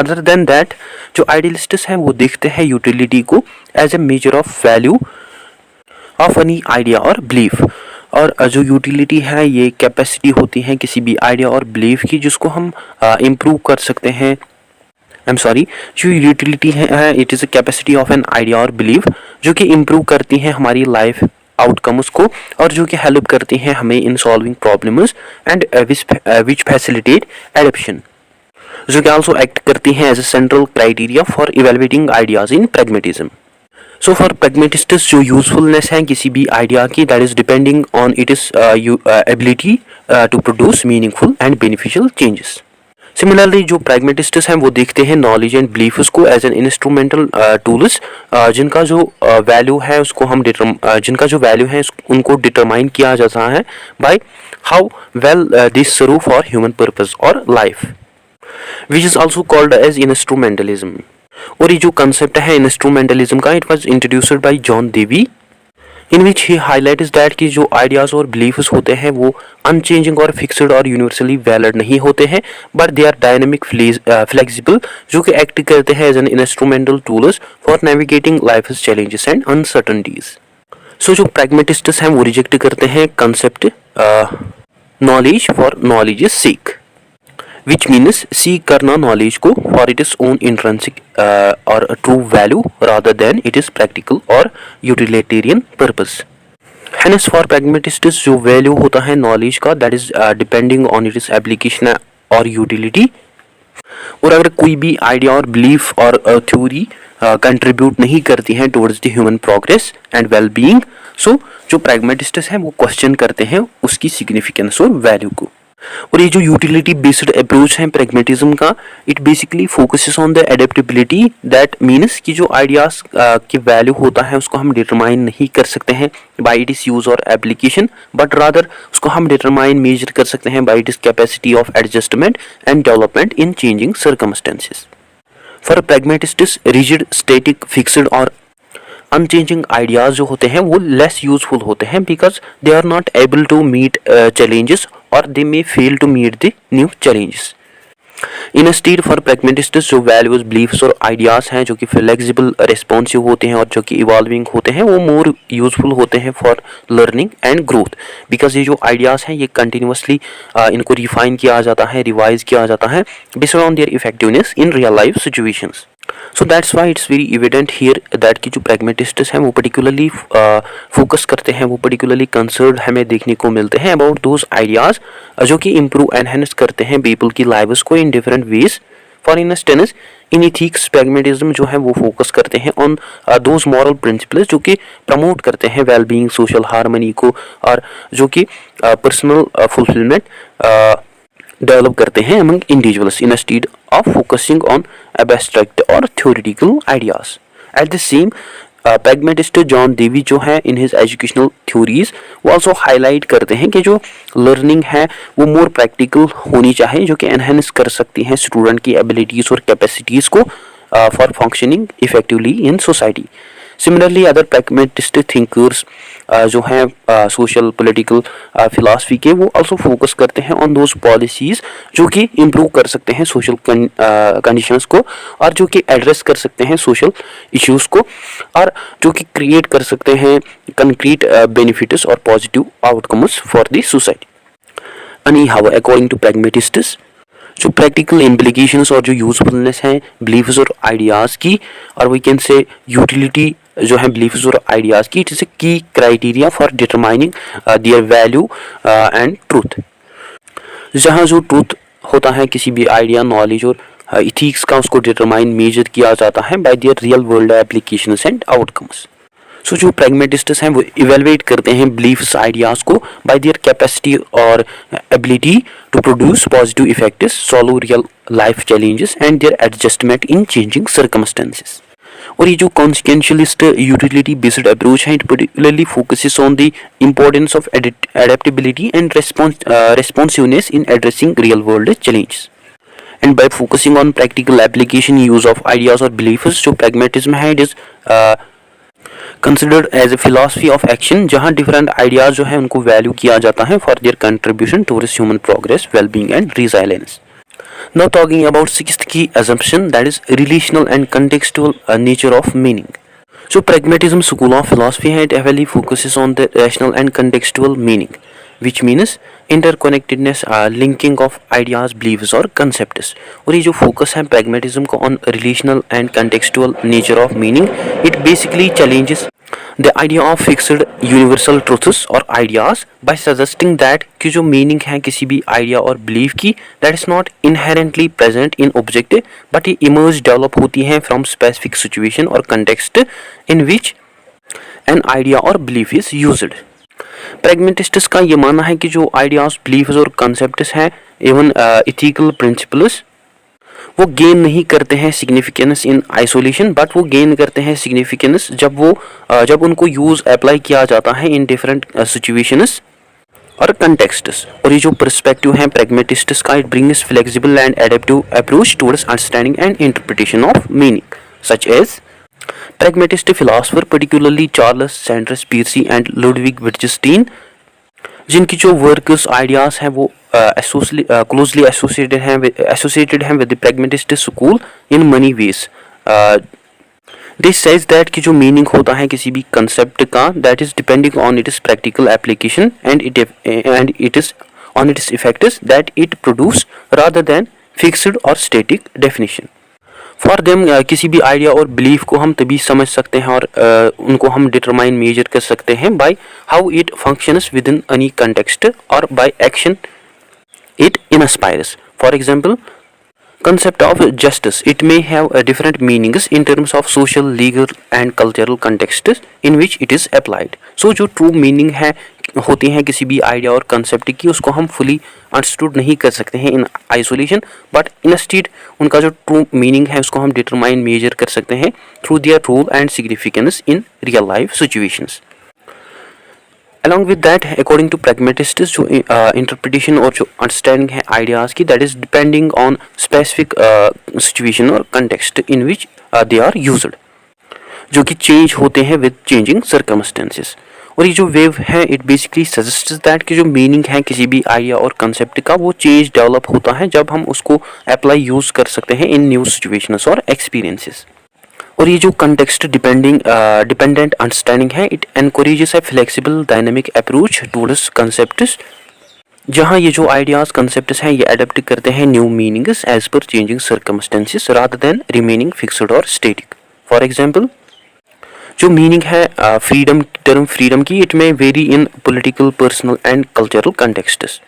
Other than that, जो idealists हैं वो देखते हैं utility को as a measure of value of any idea or belief. और जो utility है ये कैपेसिटी होती है किसी भी आइडिया और बिलीफ की जिसको हम इम्प्रूव कर सकते हैं. जो यूटिलिटी है it is a capacity of an idea और बिलीफ जो कि इम्प्रूव करती हैं हमारी लाइफ आउटकम्स को और जो कि हेल्प करती हैं हमें in solving problems and which facilitate adaption, जो कि आल्सो एक्ट करती हैं as a central criteria for evaluating ideas in pragmatism. So for pragmatists जो यूजफुलनेस है किसी भी आइडिया की, that is depending on it is ability to produce meaningful and beneficial changes. Similarly जो प्रैग्मेटिस्ट्स हैं वो देखते हैं नॉलेज एंड बिलीफ्स को एज एन इंस्ट्रूमेंटल टूल्स, जिनका जो वैल्यू है उसको हम जिनका जो वैल्यू है उनको डिटरमाइन किया जाता है by how well this serve for human purpose और life, which is also called as instrumentalism. और ये जो कंसेप्ट है इंस्ट्रूमेंटलिज्म का, it was introduced by John Dewey, in which he highlights that कि जो आइडियाज और बिलीफ्स होते हैं वो अनचेंजिंग और फिक्स्ड और यूनिवर्सली वैलिड नहीं होते हैं, but they are dynamic flexible, जो कि एक्ट करते हैं as an instrumental tools for navigating life challenges and uncertainties. So जो प्रैग्मेटिस्ट्स हैं वो रिजेक्ट करते हैं concept knowledge for knowledge is seek, which means seek करना नॉलेज को for its own intrinsic or true value rather than it is practical or utilitarian purpose. Hence for pragmatists जो value होता है knowledge का, that is depending on its application और utility। और अगर कोई भी आइडिया और बिलीफ और थ्योरी कंट्रीब्यूट नहीं करती हैं towards the human progress and well being, so जो प्रैग्मेटिस्ट्स हैं वो क्वेश्चन करते हैं उसकी सिग्निफिकेंस और वैल्यू को। और ये जो यूटिलिटी बेस्ड अप्रोच है प्रैग्मेटिज्म का, it basically focuses on the adaptability, that means कि जो आइडियाज की वैल्यू होता है उसको हम डिटरमाइन नहीं कर सकते हैं बाय इट इज यूज और एप्लीकेशन, बट रादर उसको हम डिटरमाइन मेजर कर सकते हैं by it is capacity of adjustment and development in changing circumstances. For pragmatists rigid, static, fixed और अनचेंजिंग आइडियाज जो होते हैं वो लेस यूजफुल होते हैं because they are not able to meet challenges और they may fail to meet the new challenges. Instead for pragmatists जो values, beliefs और आइडियाज हैं जो कि फ्लेक्सिबल, रिस्पॉन्सिव होते हैं और जो कि इवॉल्विंग होते हैं, वो मोर यूजफुल होते हैं for learning and growth, because ये जो आइडियाज हैं ये कंटिन्यूसली इनको रिफाइन किया जाता है, रिवाइज किया जाता है based on their effectiveness in real life situations. So that's why it's very evident here that कि जो प्रैग्मेटिस्ट्स हैं वो पर्टिकुलरली फोकस करते हैं, वो पर्टिकुलरली कंसर्न हमें देखने को मिलते हैं अबाउट दोज आइडियाज जो कि इम्प्रूव एनहेंस करते हैं पीपल की लाइव्स को in different ways. For instance in ethics pragmatism जो है वो फोकस करते हैं ऑन दोज मॉरल प्रिंसिपल्स जो कि प्रमोट करते हैं वेल बीइंग, सोशल हार्मनी को, और जो कि पर्सनल फुलफिलमेंट डेवलप करते हैं among individuals instead of focusing on abstract or theoretical ideas. At the same, pragmatist John Dewey जो है in his educational theories वो also highlight करते हैं कि जो learning है वो more practical होनी चाहिए, जो कि enhance कर सकती हैं student की abilities और capacities को for functioning effectively in society. Similarly, other pragmatist thinkers जो हैं सोशल पॉलिटिकल फिलासफी के, वो also फोकस करते हैं ऑन दोज पॉलिसीज़ जो कि इम्प्रूव कर सकते हैं सोशल कंडीशंस को और जो कि एड्रेस कर सकते हैं सोशल इश्यूज़ को और जो कि क्रिएट कर सकते हैं कंक्रीट बेनिफिट्स और positive outcomes for the society. Anyhow according to pragmatists जो प्रैक्टिकल इम्प्लीकेशंस और जो यूजफुलनेस है बिलीफ्स और आइडियाज़ की, और वी कैन से यूटिलिटी जो है बिलीफ्स और आइडियाज़ की, इट इज़ ए की criteria for determining their value and truth. जहाँ जो ट्रूथ होता है किसी भी आइडिया, नॉलेज और इथिक्स का, उसको डिटरमाइन मेजर किया जाता है by their real world applications and outcomes. So जो प्रैग्मेटिस्ट्स हैं वो इवेलुएट करते हैं बिलीफ्स, आइडियाज़ को बाय देयर कैपेसिटी और ability to produce positive effects, solve real life challenges and their adjustment in changing circumstances. और ये जो कॉन्सिक्वेंशियलिस्ट यूटिलिटी बेस्ड अप्रोच है, it particularly focuses on the importance of adaptability and responsiveness in addressing real world challenges. And by focusing on practical application use of ideas or beliefs, जो pragmatism है, it is considered as a philosophy of action, जहाँ different ideas जो है उनको value किया जाता है for their contribution towards human progress, well-being and resilience. Now talking about sixth key assumption, that is relational and contextual nature of meaning. So pragmatism school of philosophy है, it heavily focuses on the rational and contextual meaning. which means interconnectedness, linking of ideas, beliefs or concepts. और ये जो focus है pragmatism को on relational and contextual nature of meaning, it basically challenges the idea of fixed universal truths और ideas by suggesting that कि जो meaning है किसी भी idea और belief की, that is not inherently present in object, but ये emerge develop होती हैं from specific situation और context in which an idea or belief is used. Pragmatists का ये मानना है कि जो ideas, beliefs और concepts हैं, even ethical principles, वो गेन नहीं करते हैं सिग्निफिकेंस इन आइसोलेशन, बट वो गेन करते हैं सिग्निफिकेंस जब उनको यूज अप्लाई किया जाता है इन डिफरेंट सिचुएशंस और कंटेक्स्ट्स. और ये जो पर्सपेक्टिव है प्रैग्मेटिस्ट्स का, it brings flexible and adaptive approach towards understanding and interpretation of meaning, such as pragmatist philosopher particularly Charles Sanders Peirce and Ludwig Wittgenstein, जिनकी जो वर्क्स आइडियाज हैं वो क्लोजली एसोसिएटेड हैं with the pragmatist school in many ways. This says that कि जो meaning होता है किसी भी कंसेप्ट का, that is depending on its practical application and it is on its effects that it produce rather than fixed और static definition. For them किसी भी आइडिया और बिलीफ को हम तभी समझ सकते हैं और उनको हम डिटरमाइन मेजर कर सकते हैं by how it functions within any context और by action it inspires. For example, concept of justice, it may have different meanings in terms of social, legal and cultural contexts in which it is applied. So जो true meaning है होती हैं किसी भी idea और concept की, उसको हम फुली अंडरस्टूड नहीं कर सकते हैं इन आइसोलेशन, बट इंस्टेड उनका जो ट्रू मीनिंग है उसको हम डिटरमाइन मेजर कर सकते हैं through their role and significance in real life situations. Along with that, according to pragmatists, जो interpretation और जो understanding है ideas की, that is depending on specific situation और context in which they are used, जो कि change होते हैं with changing circumstances. और ये जो wave है, it basically suggests that कि जो meaning है किसी भी idea और concept का, वो change develop होता है जब हम उसको apply use कर सकते हैं in new situations और experiences. और ये जो कंटेक्स्ट डिपेंडेंट अंडरस्टैंडिंग है, it encourages A flexible dynamic approach towards concepts, जहाँ ये जो आइडियाज कंसेप्ट्स हैं ये अडेप्ट करते हैं new meanings as per changing circumstances rather than remaining fixed और स्टैटिक. फॉर एग्जांपल, जो मीनिंग है फ्रीडम, टर्म फ्रीडम की, it may vary in political, personal and cultural contexts,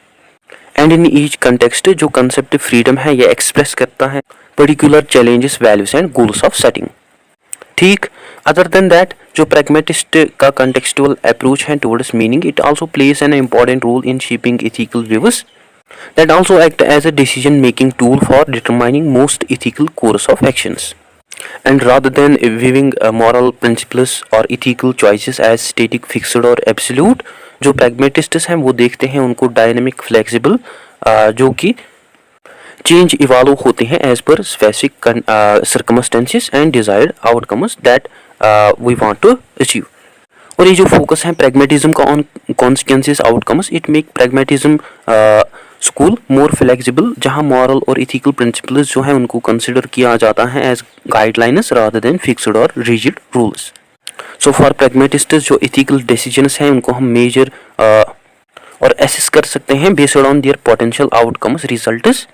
and in each context जो concept freedom है ये express करता है particular challenges, values and goals of setting. ठीक, अदर देन दैट, जो प्रैग्मेटिस्ट का कंटेक्सुअल अप्रोच है towards meaning, it also place an important role in shaping ethical views that also act as a decision making tool for determining most ethical course of actions. And rather than viewing moral principles और ethical choices as static, fixed और absolute, जो pragmatists हैं वो देखते हैं उनको dynamic, flexible, जो कि चेंज इवॉल्व होते हैं एज पर specific circumstances and desired outcomes that we want to achieve. और ये जो फोकस है प्रैग्मेटिज्म का on consequences, outcomes, it make pragmatism school more flexible, जहां मॉरल और इथिकल प्रिंसिपल्स जो हैं उनको कंसिडर किया जाता है as guidelines rather than fixed और rigid rules. So for pragmatists जो इथिकल डिसीजंस हैं उनको हम मेजर और एसेस कर सकते हैं based on their potential outcomes, results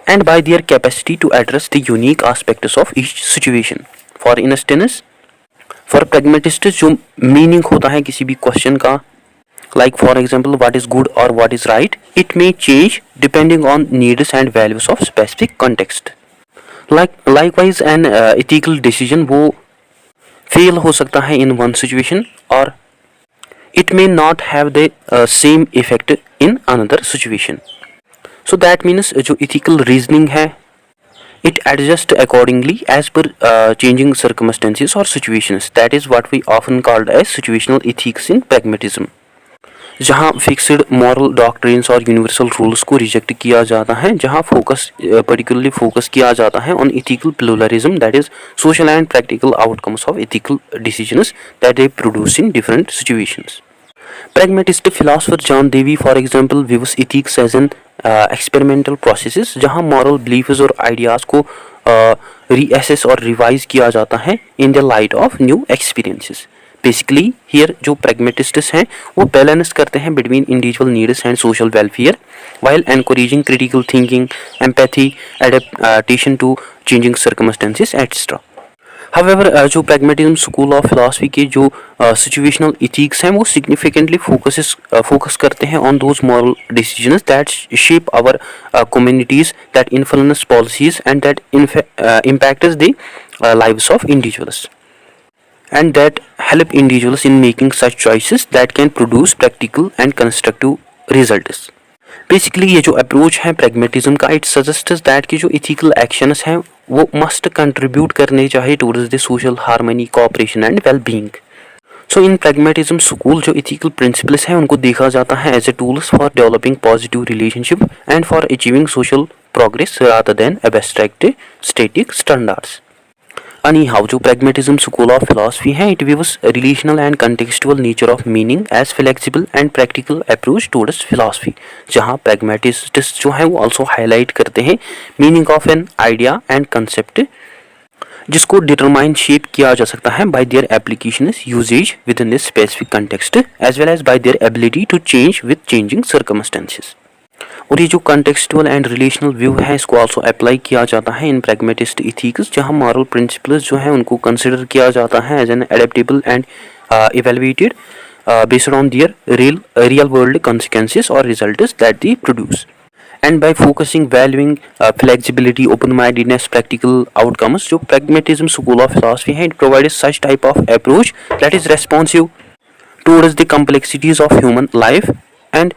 and by their capacity to address the unique aspects of each situation. For instance, for pragmatists जो meaning होता है किसी भी question का, like for example what is good or what is right, it may change depending on needs and values of specific context. Likewise an ethical decision वो fail हो सकता है in one situation और it may not have the same effect in another situation. So that means जो ethical reasoning है, it adjusts accordingly as per changing circumstances or situations. That is what we often called as situational ethics in pragmatism. जहाँ fixed moral doctrines और universal rules को reject किया जाता है, जहाँ particularly focus किया जाता है on ethical pluralism, that is social and practical outcomes of ethical decisions that they produce in different situations. Pragmatist philosopher John Dewey, for example, views ethics as an experimental processes, जहां moral beliefs और ideas को reassess और revise किया जाता है इन the light of new experiences. Basically here जो pragmatists हैं वो बैलेंस करते हैं between individual needs and social welfare while encouraging critical thinking, empathy, adaptation to changing circumstances, etc. However, जो pragmatism school of philosophy के जो situational ethics हैं वो significantly focus करते हैं on those moral decisions that shape our communities, that influence policies and that impacts the lives of individuals, and that help individuals in making such choices that can produce practical and constructive results. Basically ये जो approach है pragmatism का, it suggests that कि जो ethical actions हैं वो must contribute करने चाहिए towards the social harmony, cooperation and well being. So in pragmatism school जो इथिकल प्रिंसिपल्स हैं उनको देखा जाता है as a tools for developing positive relationship and for achieving social progress rather than abstract static standards. Anyhow, जो pragmatism school of philosophy है, it views relational and contextual nature of meaning as flexible and practical approach towards philosophy. जहाँ pragmatists जो हैं वो also highlight करते हैं meaning of an idea and concept जिसको determine shape किया जा सकता है by their application usage within this specific context as well as by their ability to change with changing circumstances. और ये जो कंटेक्सचुअल एंड रिलेशनल व्यू है इसको आल्सो अप्लाई किया जाता है इन प्रैग्मेटिस्ट इथिक्स, जहाँ मॉरल प्रिंसिपल्स जो हैं उनको कंसिडर किया जाता है as an adaptable and evaluated based on their real world consequences और results that they produce. And by focusing valuing flexibility, open mindedness, practical outcomes, जो प्रैग्मेटिज्म स्कूल ऑफ फिलॉसफी है, it provides such type of approach that is responsive towards the complexities of human life and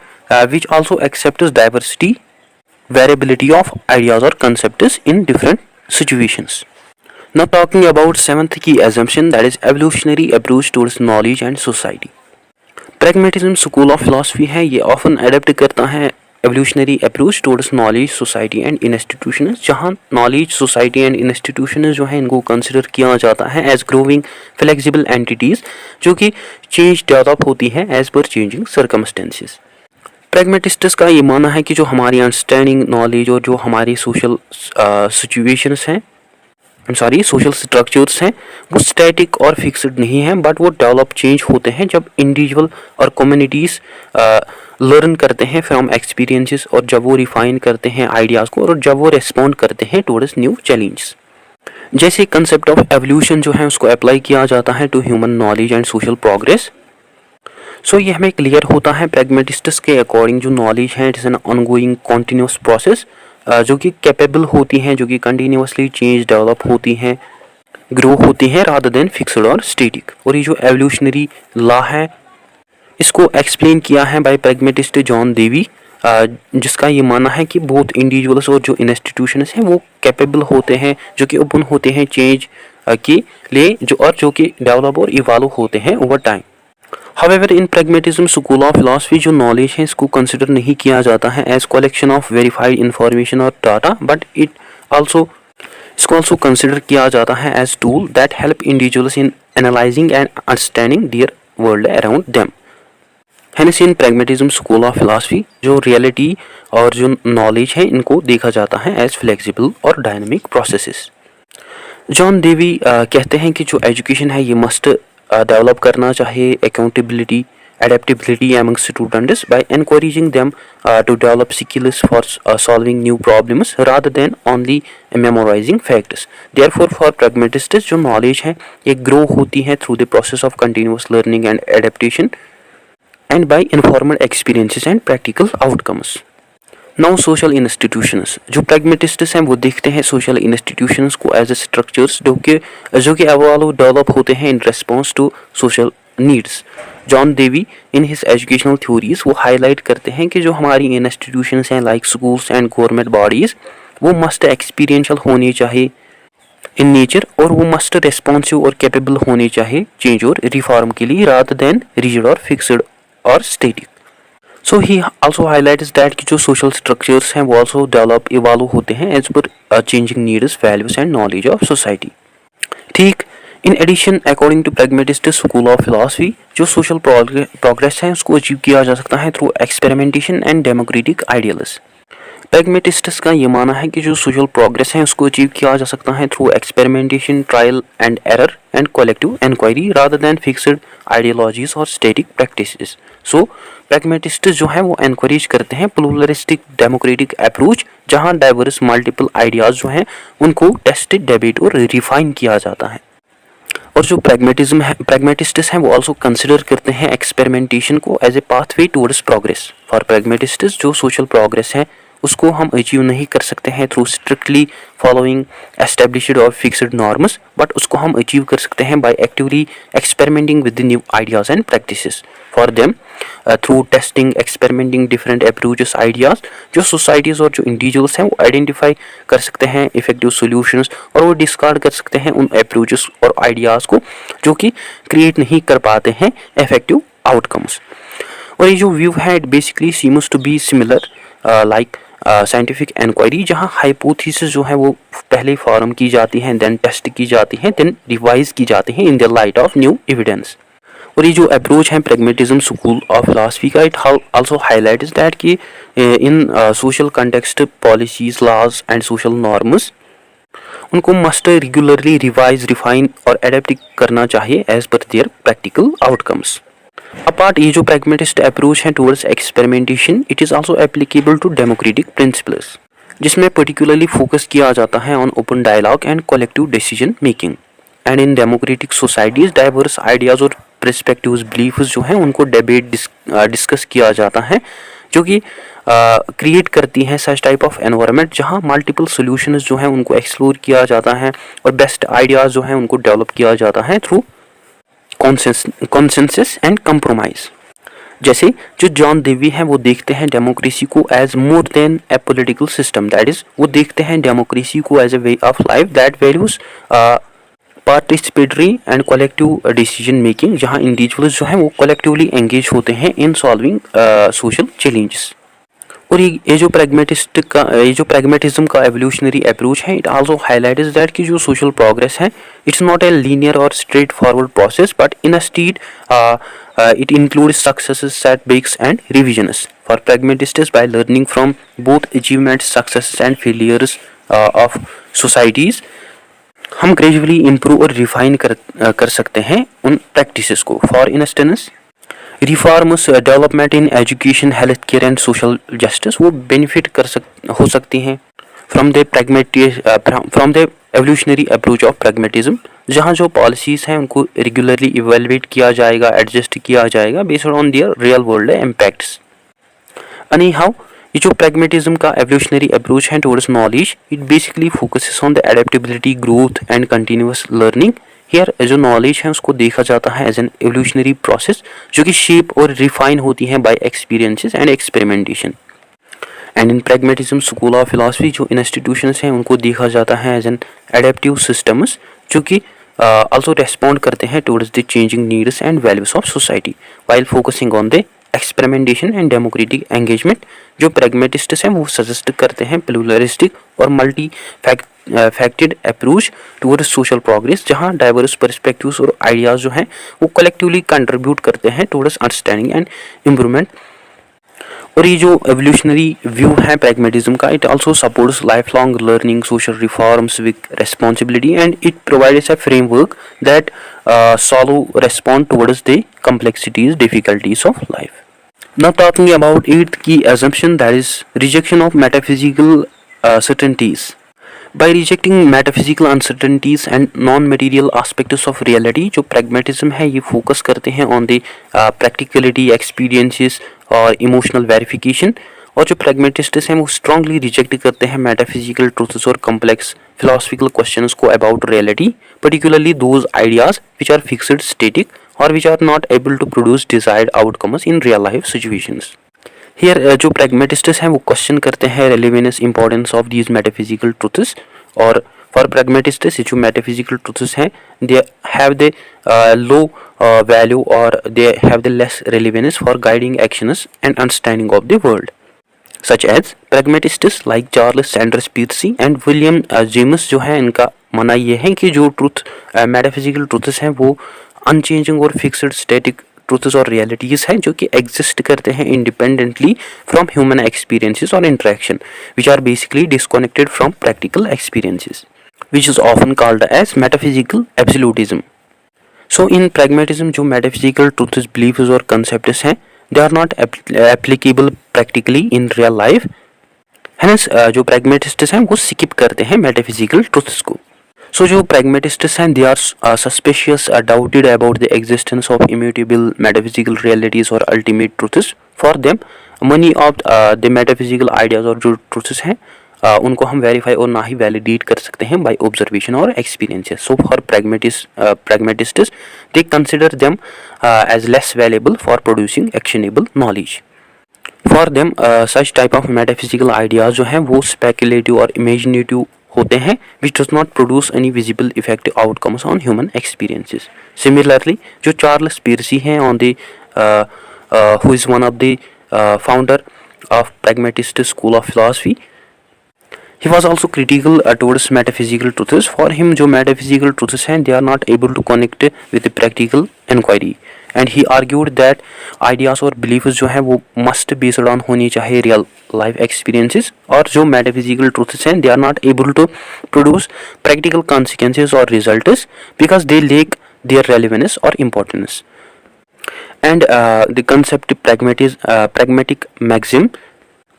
which also accepts diversity, variability of ideas or concepts in different situations. Now talking about seventh key assumption, that is evolutionary approach towards knowledge and society. Pragmatism school of philosophy है ये often adapt करता है evolutionary approach towards knowledge, society and institutions, जहाँ knowledge, society and institutions जो है इनको consider किया जाता है as growing flexible entities जो कि change develop होती है as per changing circumstances. प्रैग्मेटिस्ट्स का ये मानना है कि जो हमारी अंडरस्टैंडिंग, नॉलेज और जो हमारी सोशल सिचुएशंस हैं, सोशल स्ट्रक्चर्स हैं, वो स्टैटिक और फिक्स्ड नहीं हैं, बट वो डेवलप चेंज होते हैं जब इंडिविजुअल और कम्युनिटीज़ लर्न करते हैं फ्रॉम एक्सपीरियंसेस और जब वो रिफाइन करते हैं आइडियाज़ को और जब वो रेस्पॉन्ड करते हैं टुवर्ड्स न्यू चैलेंजेस. जैसे कंसेप्ट ऑफ एवोल्यूशन जो है उसको अप्लाई किया जाता है to human knowledge and social progress. So ये हमें क्लियर होता है प्रैग्मेटिस्ट्स के अकॉर्डिंग जो नॉलेज है it is an ongoing continuous process जो कि कैपेबल होती हैं, जो कि कंटिन्यूसली चेंज डेवलप होती हैं, ग्रो होती हैं रादर देन फिक्स्ड और स्टैटिक. और ये जो एवोल्यूशनरी लॉ है इसको एक्सप्लेन किया है बाय प्रैग्मेटिस्ट जॉन डेवी, जिसका ये मानना है कि बोथ इंडिविजुअल्स और जो इंस्टीट्यूशंस हैं वो कैपेबल होते हैं, जो कि ओपन होते हैं चेंज के लिए, जो कि डेवलप और इवॉल्व होते हैं over time. However, in pragmatism school of philosophy जो नॉलेज है इसको कंसिडर नहीं किया जाता है as collection of verified information और डाटा, बट इसको आल्सो कंसिडर किया जाता है as tool that help individuals in analysing and understanding their world around them. Hence in pragmatism school of philosophy जो रियलिटी और जो नॉलेज है इनको देखा जाता है एज फ्लेक्सिबल और डायनामिक प्रोसेसेस. जॉन डेवी कहते हैं कि जो एजुकेशन है ये मस्ट डेवलप करना चाहिए accountability, adaptability among students by encouraging them to develop skills for solving new problems rather than only memorizing facts. Therefore, for pragmatists जो knowledge है ये grow होती है through the process of continuous learning and adaptation and by informed experiences and practical outcomes. Now social institutions, जो pragmatists हैं वो देखते हैं सोशल इंस्टीट्यूशंस को एज ए स्ट्रक्चर्स जो कि एवॉल्व डेवलप होते हैं in response to social needs. John Dewey in his educational theories वो हाईलाइट करते हैं कि जो हमारी इंस्टीट्यूशंस हैं like schools and government bodies वो मस्ट एक्सपीरियंशियल होनी चाहिए इन नेचर और वो मस्ट रेस्पॉन्सिव और कैपेबल होने चाहिए चेंज और रिफॉर्म के लिए रादर देन रिजिड और फिक्स्ड और static. So he also highlights that कि जो सोशल स्ट्रक्चर्स हैं वो आल्सो डेवलप इवॉल्व होते हैं as per changing needs, values and knowledge of society. ठीक. In addition according to pragmatist school of philosophy जो सोशल प्रोग्रेस है उसको अचीव किया जा सकता है through experimentation and democratic ideals. Pragmatists का ये मानना है कि जो सोशल प्रोग्रेस है उसको अचीव किया जा सकता है through experimentation, trial and error and collective inquiry rather than fixed ideologies और स्टैटिक प्रैक्टिसेस। सो प्रैग्मेटिस्ट्स जो है वो एनकरेज करते हैं प्लूरलिस्टिक डेमोक्रेटिक अप्रोच, जहां डाइवर्स मल्टीपल आइडियाज जो हैं उनको टेस्टेड, डिबेट और रिफाइन किया जाता है। और जो प्रैग्मेटिस्ट्स हैं वो ऑल्सो कंसिडर करते हैं एक्सपेरिमेंटेशन को as a pathway towards progress. For pragmatists जो सोशल प्रोग्रेस है उसको हम अचीव नहीं कर सकते हैं थ्रू स्ट्रिक्टली फॉलोइंग एस्टेब्लिश्ड और फिक्स्ड नॉर्म्स, बट उसको हम अचीव कर सकते हैं by actively experimenting with the new ideas and practices. For them through testing, experimenting different approaches, ideas, जो सोसाइटीज और जो इंडिविजुअल्स हैं वो आइडेंटिफाई कर सकते हैं इफेक्टिव सॉल्यूशंस, और वो डिस्कार्ड कर सकते हैं उन अप्रोचेस और आइडियाज को जो कि क्रिएट नहीं कर पाते हैं इफेक्टिव आउटकम्स। और ये जो व्यू है it basically seems to be similar like scientific inquiry, जहाँ हाइपोथेसिस जो है वो पहले फॉर्म की जाती हैं, देन टेस्ट की जाती हैं, देन रिवाइज की जाती हैं in the light of new evidence. और ये जो अप्रोच है प्रैग्मेटिज्म स्कूल ऑफ फिलॉसफी का, इट आल्सो हाईलाइट्स दैट कि in social context policies, laws and social norms उनको मस्ट रेगुलरली रिवाइज, रिफाइन और एडेप्ट करना चाहिए as per there practical outcomes. Apart ये जो प्रैग्मेटिस्ट अप्रोच है towards experimentation, it is also applicable to democratic principles, जिसमें particularly focus किया जाता है on open dialogue and collective decision making. And in democratic societies diverse ideas और perspectives, beliefs जो हैं उनको डिबेट डिस्कस किया जाता है, जो कि क्रिएट करती हैं सच टाइप ऑफ एनवायरनमेंट जहां मल्टीपल सॉल्यूशंस जो हैं उनको एक्सप्लोर किया जाता है और बेस्ट आइडियाज जो हैं उनको डेवलप किया जाता है थ्रू कॉन्सेंसस एंड कंप्रोमाइज। जैसे जो जॉन डेवी हैं वो देखते हैं डेमोक्रेसी को as more than a political system, that is वो देखते हैं डेमोक्रेसी को as a way of life that values participatory and collective decision making, जहां इंडिविजुअल्स जो हैं वो कलेक्टिवली एंगेज होते हैं इन सॉल्विंग सोशल चैलेंजेस। और ये जो प्रैग्मेटिज्म का एवोल्यूशनरी अप्रोच है, इट आल्सो हाईलाइट्स दैट कि जो सोशल प्रोग्रेस है इट्स नॉट ए लीनियर और straight forward process, but in stead it includes successes, setbacks and revisions. For pragmatists, by learning from both achievements, successes and failures of societies, हम gradually improve और refine कर सकते हैं उन practices को। For instance reforms, development in education, health care and social justice वो benefit हो सकती हैं from the evolutionary approach of pragmatism, जहाँ जो पॉलिसीज़ हैं उनको रेगुलरली इवेलुएट किया जाएगा, एडजस्ट किया जाएगा based on their real world impacts. Any how ये जो प्रैग्मेटिज्म का एवोल्यूशनरी अप्रोच है towards knowledge, it basically focuses on the adaptability, growth and continuous learning. Here जो नॉलेज है उसको देखा जाता है एज एन एवोल्यूशनरी प्रोसेस जो कि शेप और रिफाइन होती है by experiences and experimentation. And in pragmatism school of philosophy जो इंस्टीट्यूशंस हैं उनको देखा जाता है एज एन एडेप्टिव सिस्टम्स जो कि also respond करते हैं towards the changing needs and values of society while focusing on the experimentation and democratic engagement। जो pragmatists हैं वो सजेस्ट करते हैं pluralistic और multi facted approach towards social progress, जहाँ diverse perspectives और ideas जो हैं वो collectively contribute करते हैं towards understanding and improvement। और ये जो एवोल्यूशनरी व्यू है प्रैग्मेटिज्म का, it also supports life long learning, social reforms with responsibility and it provides a framework that solve respond towards the complexities, difficulties of life. Now talking about eighth की assumption, that is rejection of metaphysical certainties. By rejecting metaphysical uncertainties and non-material aspects of reality, जो pragmatism है ये focus करते हैं on the practicality, experiences और emotional verification। और जो pragmatists हैं वो strongly reject करते हैं metaphysical truths और complex philosophical questions को about reality, particularly those ideas which are fixed, static or which are not able to produce desired outcomes in real life situations। Here जो pragmatists हैं वो question करते हैं relevance, importance of these metaphysical truths, और for pragmatists जो metaphysical truths हैं they have the low value or they have the less relevance for guiding actions and understanding of the world, such as pragmatists like Charles Sanders Peirce and William James जो है इनका मानना ये है कि जो metaphysical truths हैं वो unchanging और fixed static ट्रूथ्स और रियलिटीज़ हैं जो कि एग्जिस्ट करते हैं इंडिपेंडेंटली फ्रॉम ह्यूमन एक्सपीरियंसेस और interaction, which are basically disconnected from practical experiences, which is often called as metaphysical absolutism. So in pragmatism जो metaphysical truths, beliefs और concepts हैं, they are not applicable practically in real life. Hence जो pragmatists हैं वो skip करते हैं metaphysical truths को. So जो pragmatists हैं they are suspicious, doubted about the existence of immutable metaphysical realities or ultimate truths. For them many of the metaphysical ideas और जो truths हैं उनको हम वेरीफाई और ना ही वैलिडेट कर सकते हैं बाय ऑब्जर्वेशन और experiences. So for pragmatists they consider them as less valuable for producing actionable knowledge. For them such type of metaphysical ideas जो हैं वो स्पेकुलेटिव और इमेजिनेटिव होते हैं, which does not produce any visible effective outcomes on human experiences. Similarly जो Charles Peirce हैं on the who is one of the founder of pragmatist school of philosophy, he was also critical towards metaphysical truths. For him जो metaphysical truths हैं they are not able to connect with the practical inquiry, and he argued that ideas और beliefs जो हैं वो must based on होनी चाहिए real life experiences, और जो metaphysical truths हैं they are not able to produce practical consequences or results because they lack their relevance or importance. And the concept pragmatic maxim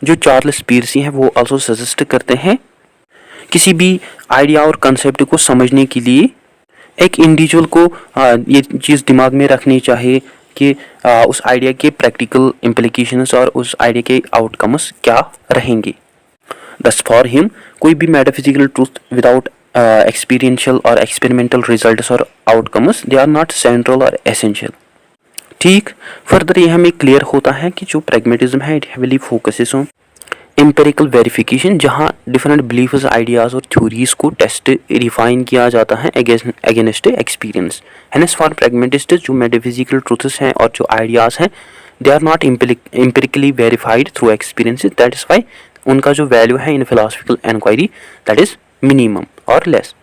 जो Charles Peirce हैं वो also suggest करते हैं किसी भी आइडिया और कंसेप्ट को समझने के लिए एक इंडिविजुअल को ये चीज़ दिमाग में रखनी चाहिए कि उस आइडिया के प्रैक्टिकल इम्प्लीकेशंस और उस आइडिया के आउटकम्स क्या रहेंगे. दस फॉर हिम कोई भी मेटाफिजिकल ट्रूथ विदाउट एक्सपीरियंशियल और एक्सपेरिमेंटल रिजल्ट्स और outcomes they are not central और एसेंशियल. ठीक, फर्दर ये हमें क्लियर होता है कि जो प्रैग्मेटिज्म है it heavily focuses on empirical verification, जहाँ डिफरेंट बिलीफ्स, आइडियाज़ और थ्योरीज को टेस्ट रिफाइन किया जाता है against experience. Hence for pragmatist जो मेटाफिजिकल ट्रूथ्स हैं और जो आइडियाज़ हैं they are not empirically verified through experiences. That is why उनका जो वैल्यू है in philosophical inquiry that is minimum और लेस.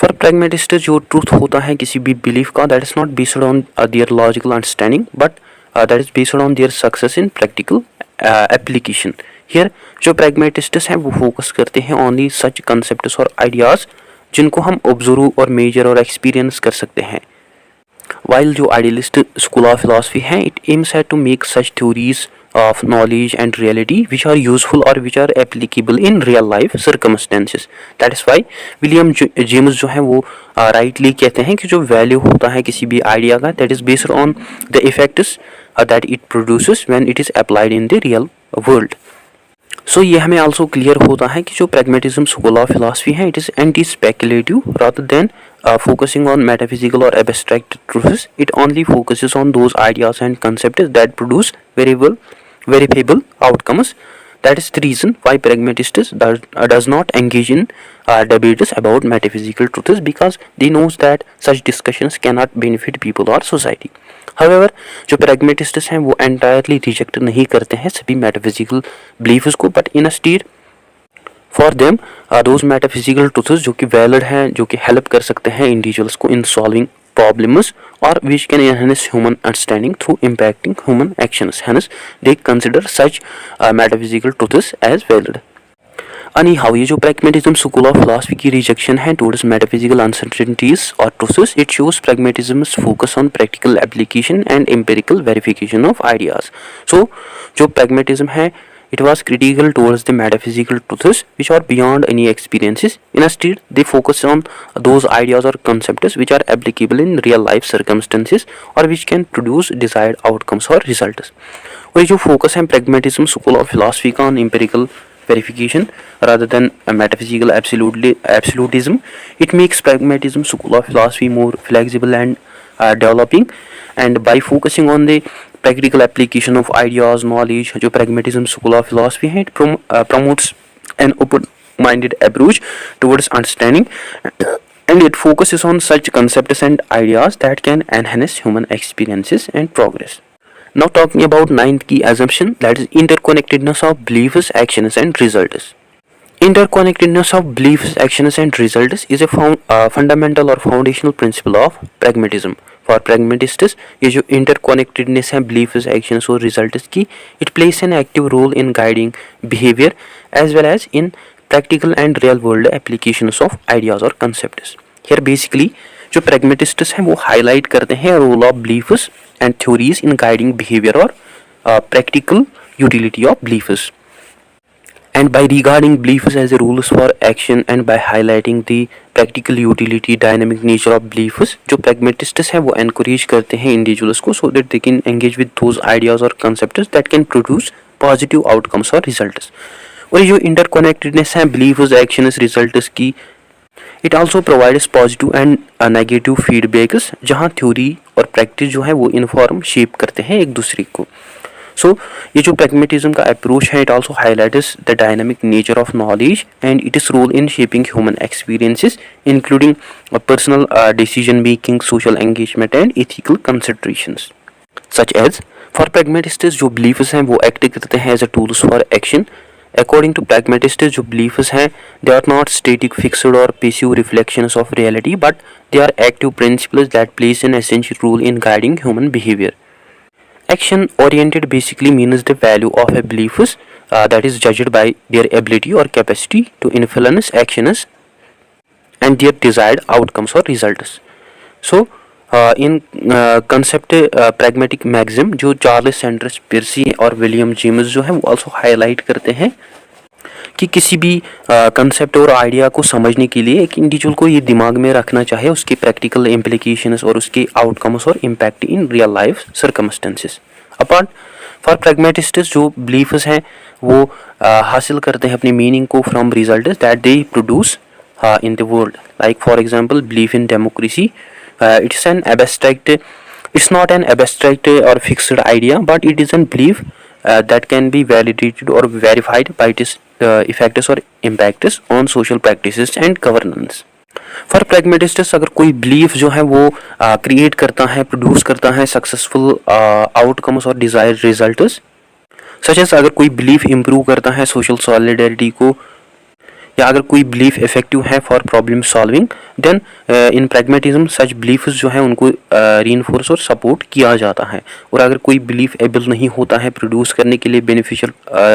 फॉर प्रैग्मेटिस्ट जो ट्रूथ होता है किसी भी बिलीफ का that is not based on their logical understanding but that is based on their success in practical application. Here जो pragmatists हैं वो फोकस करते हैं ऑन दी सच कंसेप्ट्स और आइडियाज़ जिनको हम ऑब्जर्व और मेजर और एक्सपीरियंस कर सकते हैं. वाइल जो आइडियलिस्ट स्कूल ऑफ फिलॉसफी हैं it aims at to make such theories of knowledge and reality which are useful or which are applicable in real life circumstances. That is why William James जो है वो rightly कहते हैं कि जो value होता है किसी भी idea का that is based on the effects that it produces when it is applied in the real world. So ये हमें also clear होता है कि जो pragmatism school of philosophy है it is anti-speculative rather than focusing on metaphysical or abstract truths. It only focuses on those ideas and concepts that produce verifiable outcomes. That is the reason why pragmatists does not engage in debates about metaphysical truths because they knows that such discussions cannot benefit people or society. However, जो pragmatists हैं वो entirely reject नहीं करते हैं सभी metaphysical beliefs को, but instead for them those metaphysical truths जो कि valid हैं, जो कि help कर सकते हैं individuals को in solving problems or which can enhance human understanding through impacting human actions. Hence, they consider such metaphysical truths as valid. Anyhow, ये जो pragmatism school of philosophy की rejection है towards metaphysical uncertainties or truths, it shows pragmatism's focus on practical application and empirical verification of ideas. So, जो pragmatism है it was critical towards the metaphysical truths which are beyond any experiences. Instead, they focus on those ideas or concepts which are applicable in real life circumstances or which can produce desired outcomes or results. और जो focus है pragmatism school of philosophy का on empirical verification rather than metaphysical absolutism, it makes pragmatism school of philosophy more flexible and developing. And by focusing on the practical application of ideas, knowledge, जो pragmatism school of philosophy है, it promotes an open-minded approach towards understanding, and it focuses on such concepts and ideas that can enhance human experiences and progress. Now talking about ninth key assumption, that is interconnectedness of beliefs, actions and results. Interconnectedness of beliefs, actions and results is a fundamental or foundational principle of pragmatism. For pragmatists ये जो interconnectedness है beliefs, actions और results की, it place an active role in guiding behaviour as well as in practical and real world applications of ideas और concepts. Here basically जो pragmatists हैं वो highlight करते हैं role of beliefs and theories in guiding behaviour और practical utility of beliefs, and by regarding beliefs as a rules for action and by highlighting the practical utility dynamic nature of beliefs, जो pragmatists हैं वो encourage करते हैं individuals को so that they can engage with those ideas or concepts that can produce positive outcomes or results। और ये जो interconnectedness है beliefs, actions, results की, it also provides positive and negative feedbacks, जहाँ थ्योरी और प्रैक्टिस जो है वो इन्फॉर्म शेप करते हैं एक दूसरे को। सो ये जो प्रैग्मेटिज्म का अप्रोच है, it also highlights the dynamic nature of knowledge and it is role in shaping human experiences including personal decision making, social engagement and ethical considerations such as. For pragmatists जो beliefs हैं वो act करते हैं as a tools for action. According to pragmatists जो beliefs हैं they are not static, fixed और passive reflections of reality but they are active principles that place an essential role in guiding human behaviour. Action oriented basically means the value of a beliefs that is judged by their ability or capacity to influence actions and their desired outcomes or results। So in concept pragmatic maxim जो Charles Sanders पियर्सी और William James जो है वो also highlight करते हैं कि किसी भी कंसेप्ट और आइडिया को समझने के लिए एक इंडिविजुअल को ये दिमाग में रखना चाहिए उसके प्रैक्टिकल इम्प्लीकेशंस और उसके आउटकम्स और impact in real life circumstances. Apart for pragmatists जो बिलीफ्स हैं वो हासिल करते हैं अपनी मीनिंग को from results that they produce in the world. Like for example belief in democracy, it's not an abstract or fixed idea but it is a belief that can be validated or verified by its effects or impacts on social practices and governance। For pragmatists अगर कोई belief जो है वो create करता है, produce करता है successful outcomes और डिजायर्ड रिजल्ट्स, सच एज अगर कोई बिलीफ इम्प्रूव करता है सोशल सॉलिडेरिटी को, या अगर कोई बिलीफ इफेक्टिव है for problem solving, then in pragmatism such beliefs जो है उनको रीइंफोर्स और सपोर्ट किया जाता है। और अगर कोई बिलीफ एबल नहीं होता है प्रोड्यूस करने के लिए बेनिफिशियल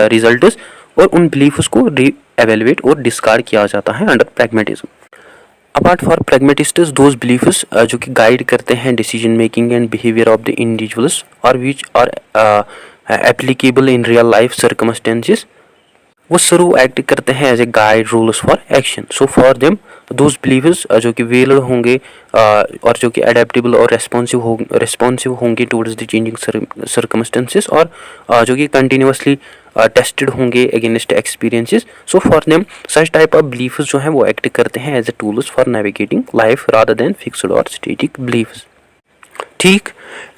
रिजल्ट्स, और उन बिलीफ्स को री एवेलुएट और डिस्कार्ड किया जाता है under pragmatism. Apart for pragmatists those beliefs जो कि गाइड करते हैं decision making and behaviour of the individuals और which are applicable in real life circumstances, वो शुरू एक्ट करते हैं as a guide rules for action. So for them those believers जो कि वेल्ड होंगे और जो कि अडेप्टेबल और रेस्पॉन्सिव होंगे टुवर्ड्स द चेंजिंग सर्कमस्टेंसेस, और जो कि कंटिन्यूसली टेस्टेड होंगे against experiences. So for them such type of beliefs जो हैं वो एक्ट करते हैं as a tools for navigating life rather than fixed और स्टैटिक बिलीफ्स। ठीक,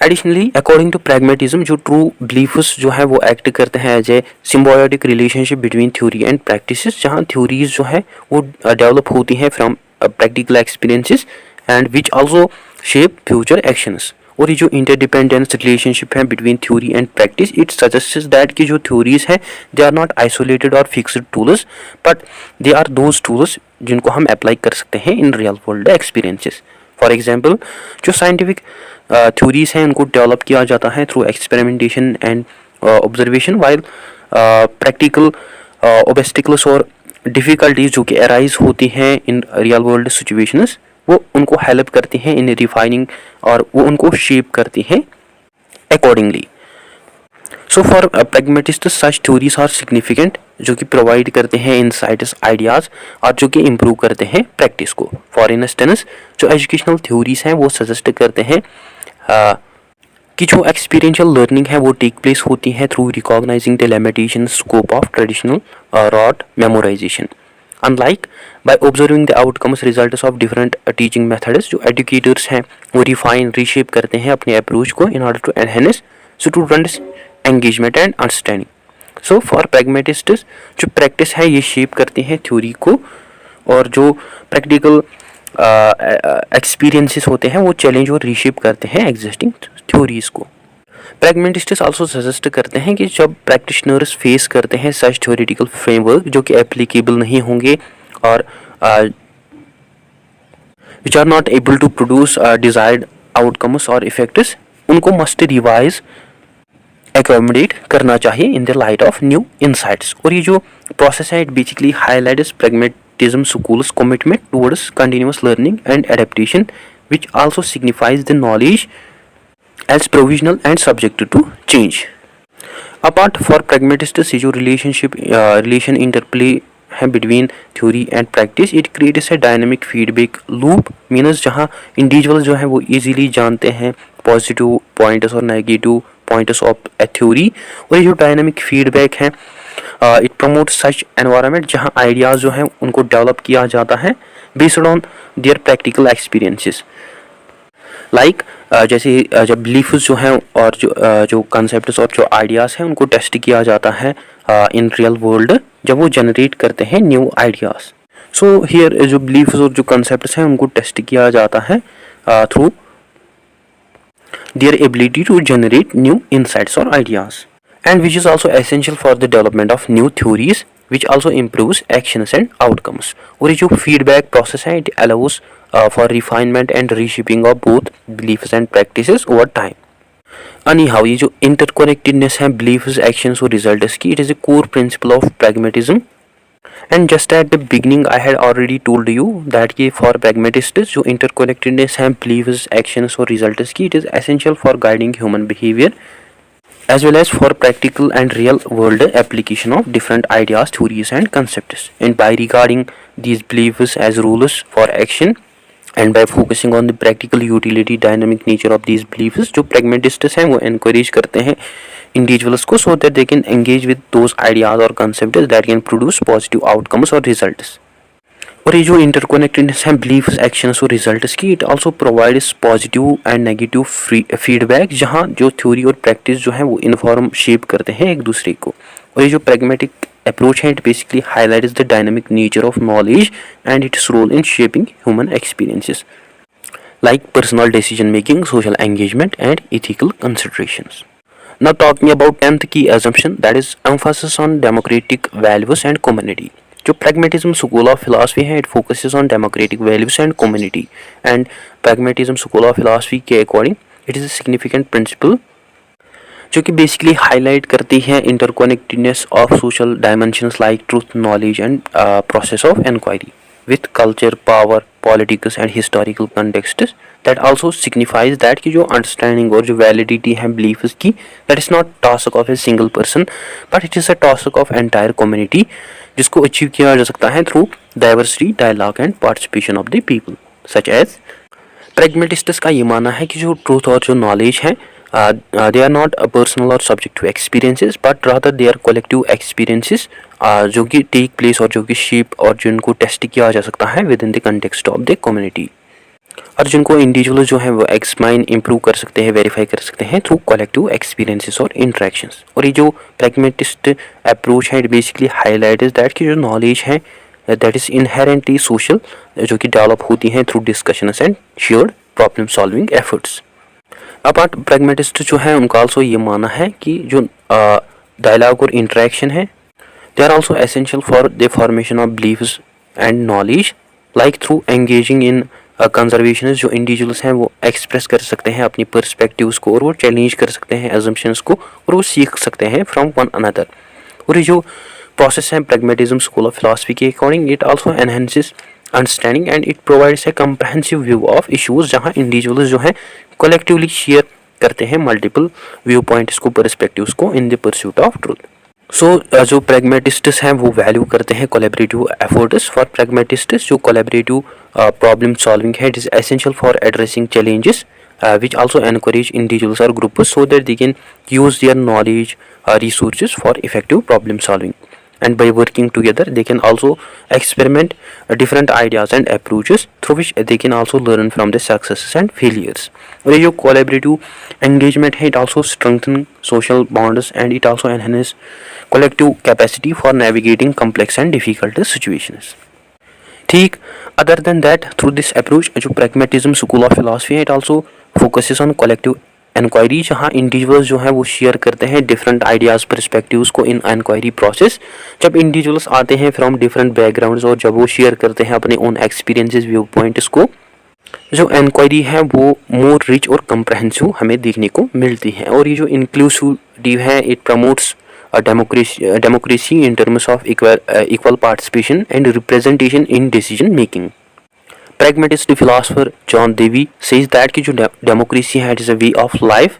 एडिशनली अकॉर्डिंग टू प्रैग्मेटिज्म जो ट्रू बिलीफ्स जो है वो एक्ट करते हैं as a symbiotic relationship between theory and practices, जहाँ थ्योरीज जो है वो डेवलप होती हैं from practical experiences and which also shape future actions. और ये जो इंटरडिपेंडेंस रिलेशनशिप है between theory and practice, it suggests that कि जो थ्योरीज हैं दे आर नॉट आइसोलेटेड और fixed tools but they are those tools जिनको हम अप्लाई कर सकते हैं in real world experiences. For example जो साइंटिफिक थ्योरीज हैं उनको डेवलप किया जाता है through experimentation and observation, while practical obstacles और डिफ़िकल्टीज जो कि अराइज होती हैं इन रियल वर्ल्ड सिचुएशंस, वो उनको हेल्प करती हैं इन रिफाइनिंग और वो उनको शेप करती हैं accordingly. So for pragmatists such theories are significant जो कि प्रोवाइड करते हैं इनसाइट्स, आइडियाज़ और जो कि इम्प्रूव करते हैं प्रैक्टिस को। फॉर इंस्टेंस जो एजुकेशनल थ्योरीज हैं वो सजेस्ट करते हैं कि जो एक्सपीरियंशियल लर्निंग है वो टेक प्लेस होती है through recognising the limitation scope of traditional rote memorisation, unlike by observing the outcomes results of different teaching methods. जो एजुकेटर्स हैं वो रिफाइन रीशेप करते हैं अपने अप्रोच को in order to enhance students engagement and understanding. So for pragmatists जो practice है ये शेप करती हैं थ्योरी को, और जो प्रैक्टिकल एक्सपीरियंसेस होते हैं वो चैलेंज और रीशेप करते हैं एग्जिस्टिंग थ्योरीज को। प्रैग्मेटिस्ट्स आल्सो सजेस्ट करते हैं कि जब प्रैक्टिशनर्स फेस करते हैं सच थ्योरेटिकल फ्रेमवर्क जो कि एप्लीकेबल नहीं होंगे और which are not able to produce desired outcomes और इफेक्ट्स उनको मस्ट रिवाइज एकोमोडेट करना चाहिए in the light of new insights. और ये जो प्रोसेस है it basically highlights pragmatism school's commitment towards continuous learning and adaptation which also signifies the knowledge as provisional and subject to change. Apart for pragmatists ये जो relation interplay है between theory and practice, it creates a dynamic feedback loop, means जहाँ individuals जो है वो easily जानते हैं positive pointers और negative pointers of a theory। और ये जो dynamic feedback है it promotes such environment जहाँ ideas जो हैं उनको develop किया जाता है based on their practical experiences। Like जैसे जब बिलीफ्स जो हैं और जो कंसेप्ट्स और जो आइडियाज़ हैं उनको टेस्ट किया जाता है इन रियल वर्ल्ड जब वो जनरेट करते हैं न्यू आइडियाज़। सो हियर जो बिलीफ्स और जो कंसेप्ट्स हैं उनको टेस्ट किया जाता है through their ability to generate new insights और ideas, and which is also essential for the development of new theories which also improves actions and outcomes। और ये जो feedback process है it allows for refinement and reshaping of both beliefs and practices over time। Anyhow ये जो interconnectedness है beliefs, actions और results की it is a core principle of pragmatism। And just at the beginning I had already told you that ये for pragmatists जो interconnectedness है beliefs, actions और results की it is essential for guiding human behavior as well as for practical and real world application of different ideas, theories and concepts। And by regarding these beliefs as rules for action and by focusing on the practical utility dynamic nature of these beliefs, जो pragmatists हैं वो encourage करते हैं individuals को so that they can engage with those ideas or concepts that can produce positive outcomes or results। और ये जो interconnectedness है बिलीफ्स, एक्शंस और रिजल्ट्स की it also provides positive and negative feedback जहाँ जो थ्योरी और प्रैक्टिस जो है वो इन्फॉर्म शेप करते हैं एक दूसरे को। और ये जो प्रैग्मेटिक अप्रोच है it basically highlights the dynamic nature of knowledge and its role in shaping human experiences like personal decision making, social engagement and ethical considerations. Now talking about 10th key assumption, that is emphasis on democratic values and community। जो pragmatism school of philosophy है it focuses on democratic values and community, and pragmatism school of philosophy के according it is a significant principle जो कि basically highlight करती है interconnectedness of social dimensions like truth, knowledge and process of inquiry with culture, power, politics and historical contexts। that also signifies that कि जो understanding और जो validity है beliefs की that is not task of a single person but it is a task of entire community जिसको achieve किया जा सकता है through diversity, dialogue and participation of the people such as। pragmatists का ये मानना है कि जो truth और जो knowledge है they are not a personal or subject to experiences but rather they are collective experiences जो कि take place और जो कि shape और जिनको टेस्ट किया जा सकता है within the context of the community, और जिनको इंडिविजुअल जो है वो एक्समाइन इम्प्रूव कर सकते हैं, वेरीफाई कर सकते हैं थ्रू कलेक्टिव एक्सपीरियंसेस और इंटरेक्शंस। और ये जो प्रैग्मेटिस्ट अप्रोच है इट बेसिकली हाईलाइट्स दैट कि जो नॉलेज है दैट इज़ इनहेरेंटली सोशल जो कि डेवलप होती हैं through discussions and shared problem solving efforts. Apart pragmatist जो है उनका आल्सो ये मानना है कि जो डायलॉग और इंटरेक्शन है they are also essential for the formation of believes and knowledge like through engaging in conservationist जो इंडिविजुअल्स हैं वो एक्सप्रेस कर सकते हैं अपनी पर्सपेक्टिव्स को और वो चैलेंज कर सकते हैं एजम्पशंस को और वो सीख सकते हैं फ्रॉम वन अनदर। और ये जो प्रोसेस है प्रैग्मेटिज्म स्कूल ऑफ फिलॉसफी के according it also enhances understanding and it provides a comprehensive view of issues जहाँ इंडिविजुअल्स जो हैं कलेक्टिवली शेयर करते हैं मल्टीपल व्यू पॉइंट्स को, पर्सपेक्टिव्स को in the pursuit of truth. जो प्रैग्मेटिस्ट्स हैं वो वैल्यू करते हैं कोलैबोरेटिव एफर्ट्स। फॉर प्रैग्मेटिस्ट्स जो कोलैबोरेटिव प्रॉब्लम सॉल्विंग है it is essential for addressing challenges which also encourage individuals or groups so that they can use their knowledge resources for effective problem solving, and by working together they can also experiment different ideas and approaches through which they can also learn from the successes and failures। और ये जो collaborative engagement है it also strengthen social bonds and it also enhance collective capacity for navigating complex and difficult situations। ठीक, other than that through this approach जो pragmatism school of philosophy है it also focuses on collective inquiry जहाँ individuals जो हैं वो share करते हैं different ideas perspectives को इन इंक्वायरी प्रोसेस। जब इंडिविजुअल्स आते हैं फ्रॉम डिफरेंट बैकग्राउंड्स और जब वो शेयर करते हैं अपने ओन एक्सपीरियंसेस व्यू पॉइंट्स को जो इंक्वायरी है वो मोर रिच और कम्प्रहेंसिव हमें देखने को मिलती है। और ये जो इंक्लूसिव है, it promotes democracy in terms of equal participation and representation in decision making. Pragmatist philosopher John Dewey says that कि जो डेमोक्रेसी है it is a way of life,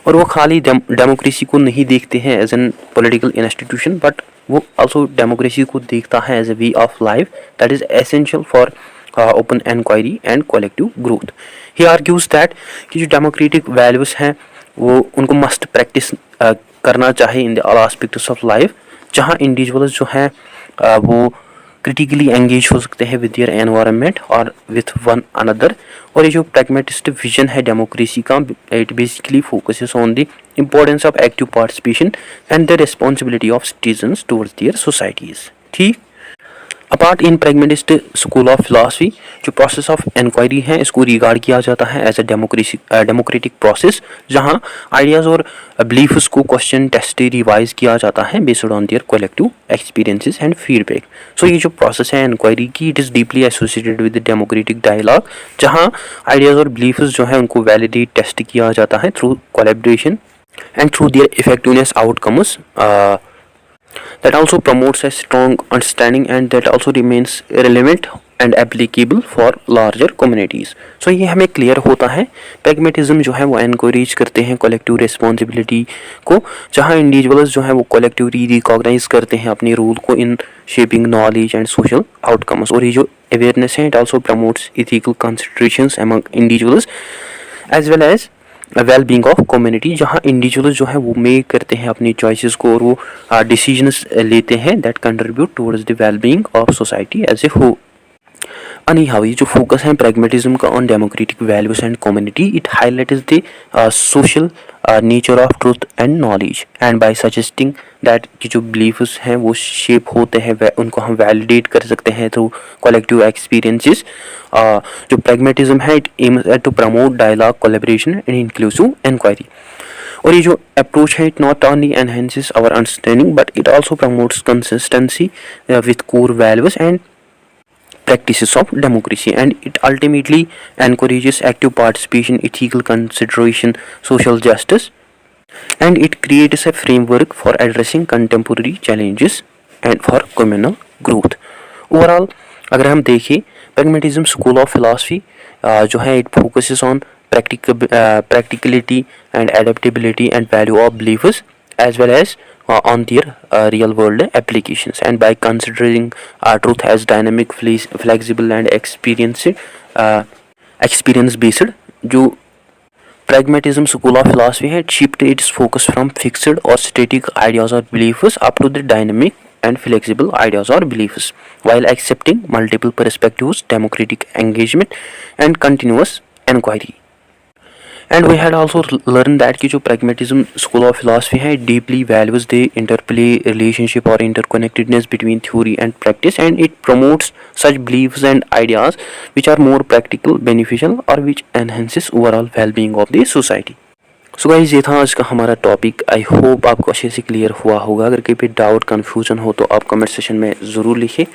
और वो खाली डेमोक्रेसी को नहीं देखते हैं as an political institution, but वो आल्सो डेमोक्रेसी को देखता है as a way of life that is essential for open inquiry and collective growth. He argues that कि जो डेमोक्रेटिक वैल्यूज हैं वो उनको मस्ट प्रैक्टिस करना चाहिए in the all aspects of life, जहाँ इंडिविजुअल्स जो हैं वो क्रिटिकली एंगेज हो सकते हैं विद देयर एनवायरनमेंट और विथ वन अनदर। और ये जो प्रैग्मेटिस्ट विजन है डेमोक्रेसी का, it basically focuses on the importance of active participation and the responsibility of citizens towards their societies. ठीक, apart in pragmatist school of philosophy जो process of inquiry है इसको regard किया जाता है एज अ democratic process, जहां ideas और beliefs को क्वेश्चन टेस्ट रिवाइज किया जाता है based on their collective experiences and feedback. So ये जो प्रोसेस है इंक्वायरी की, it is deeply associated with democratic dialogue, जहां आइडियाज़ और बिलीफ्स जो है उनको वैलिडेट टेस्ट किया जाता है through collaboration and through their effectiveness outcomes. That also promotes a strong understanding and that also remains relevant and applicable for larger communities. So ये हमें क्लियर होता है प्रैग्मेटिज्म जो है वो एनकरेज करते हैं कलेक्टिव रिस्पॉन्सिबिलिटी को, जहाँ इंडिविजुअल्स जो है वो कलेक्टिवली रिकॉग्नाइज करते हैं अपने रोल को in shaping knowledge and social outcomes. और ये जो अवेयरनेस है it also promotes ethical considerations among individuals as well as well being of community, जहाँ इंडिविजुअल्स जो है वो मेक करते हैं अपनी चॉइसेस को और वो डिसीजंस लेते हैं that contribute towards the well being of society as a whole. Anyhow, ये जो फोकस है प्रैग्मेटिज्म का on democratic values and community, it highlights the social nature of truth and knowledge and by suggesting that कि जो beliefs हैं वो shape होते हैं, उनको हम वैलिडेट कर सकते हैं थ्रू कलेक्टिव एक्सपीरियंसेस। जो प्रैग्मेटिज्म है it aims at to promote dialogue, collaboration and inclusive inquiry. और ये जो अप्रोच है it not only enhances our understanding but it also promotes consistency with core values and practices of democracy, and it ultimately encourages active participation, ethical consideration, social justice, and it creates a framework for addressing contemporary challenges and for communal growth. Overall अगर हम देखें pragmatism school of philosophy जो है it focuses on practicality and adaptability and value of beliefs as well as on their real world applications, and by considering truth as dynamic, flexible and experience based, जो pragmatism school of philosophy है shift its focus from fixed or static ideas or beliefs up to the dynamic and flexible ideas or beliefs while accepting multiple perspectives, democratic engagement and continuous inquiry. And we had also learned that कि जो pragmatism school of philosophy है deeply values the interplay relationship or interconnectedness between theory and practice, and it promotes such beliefs and ideas which are more practical, beneficial or which enhances overall well-being of the society. So guys, ये था आज का हमारा topic. I hope आपको अच्छे से clear हुआ होगा। अगर कहीं पे डाउट कन्फ्यूजन हो तो आप कमेंट सेशन में ज़रूर लिखिए।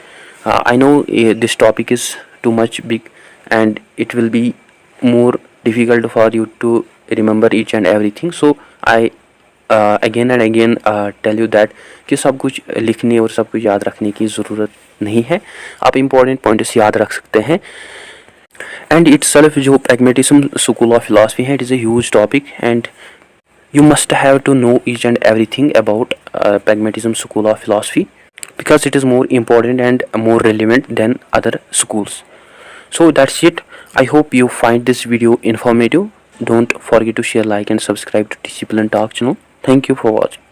I know this topic is too much big and it will be more difficult for you to remember each and everything. So I again and again tell you that कि सब कुछ लिखने और सब कुछ याद रखने की ज़रूरत नहीं है, आप इम्पोर्टेंट पॉइंट्स याद रख सकते हैं। एंड itself जो pragmatism school of philosophy है, it is a huge topic and you must have to know each and everything about pragmatism school of philosophy because it is more important and more relevant than other schools. So that's it. I hope you find this video informative. Don't forget to share, like and subscribe to Discipline Talk channel. Thank you for watching.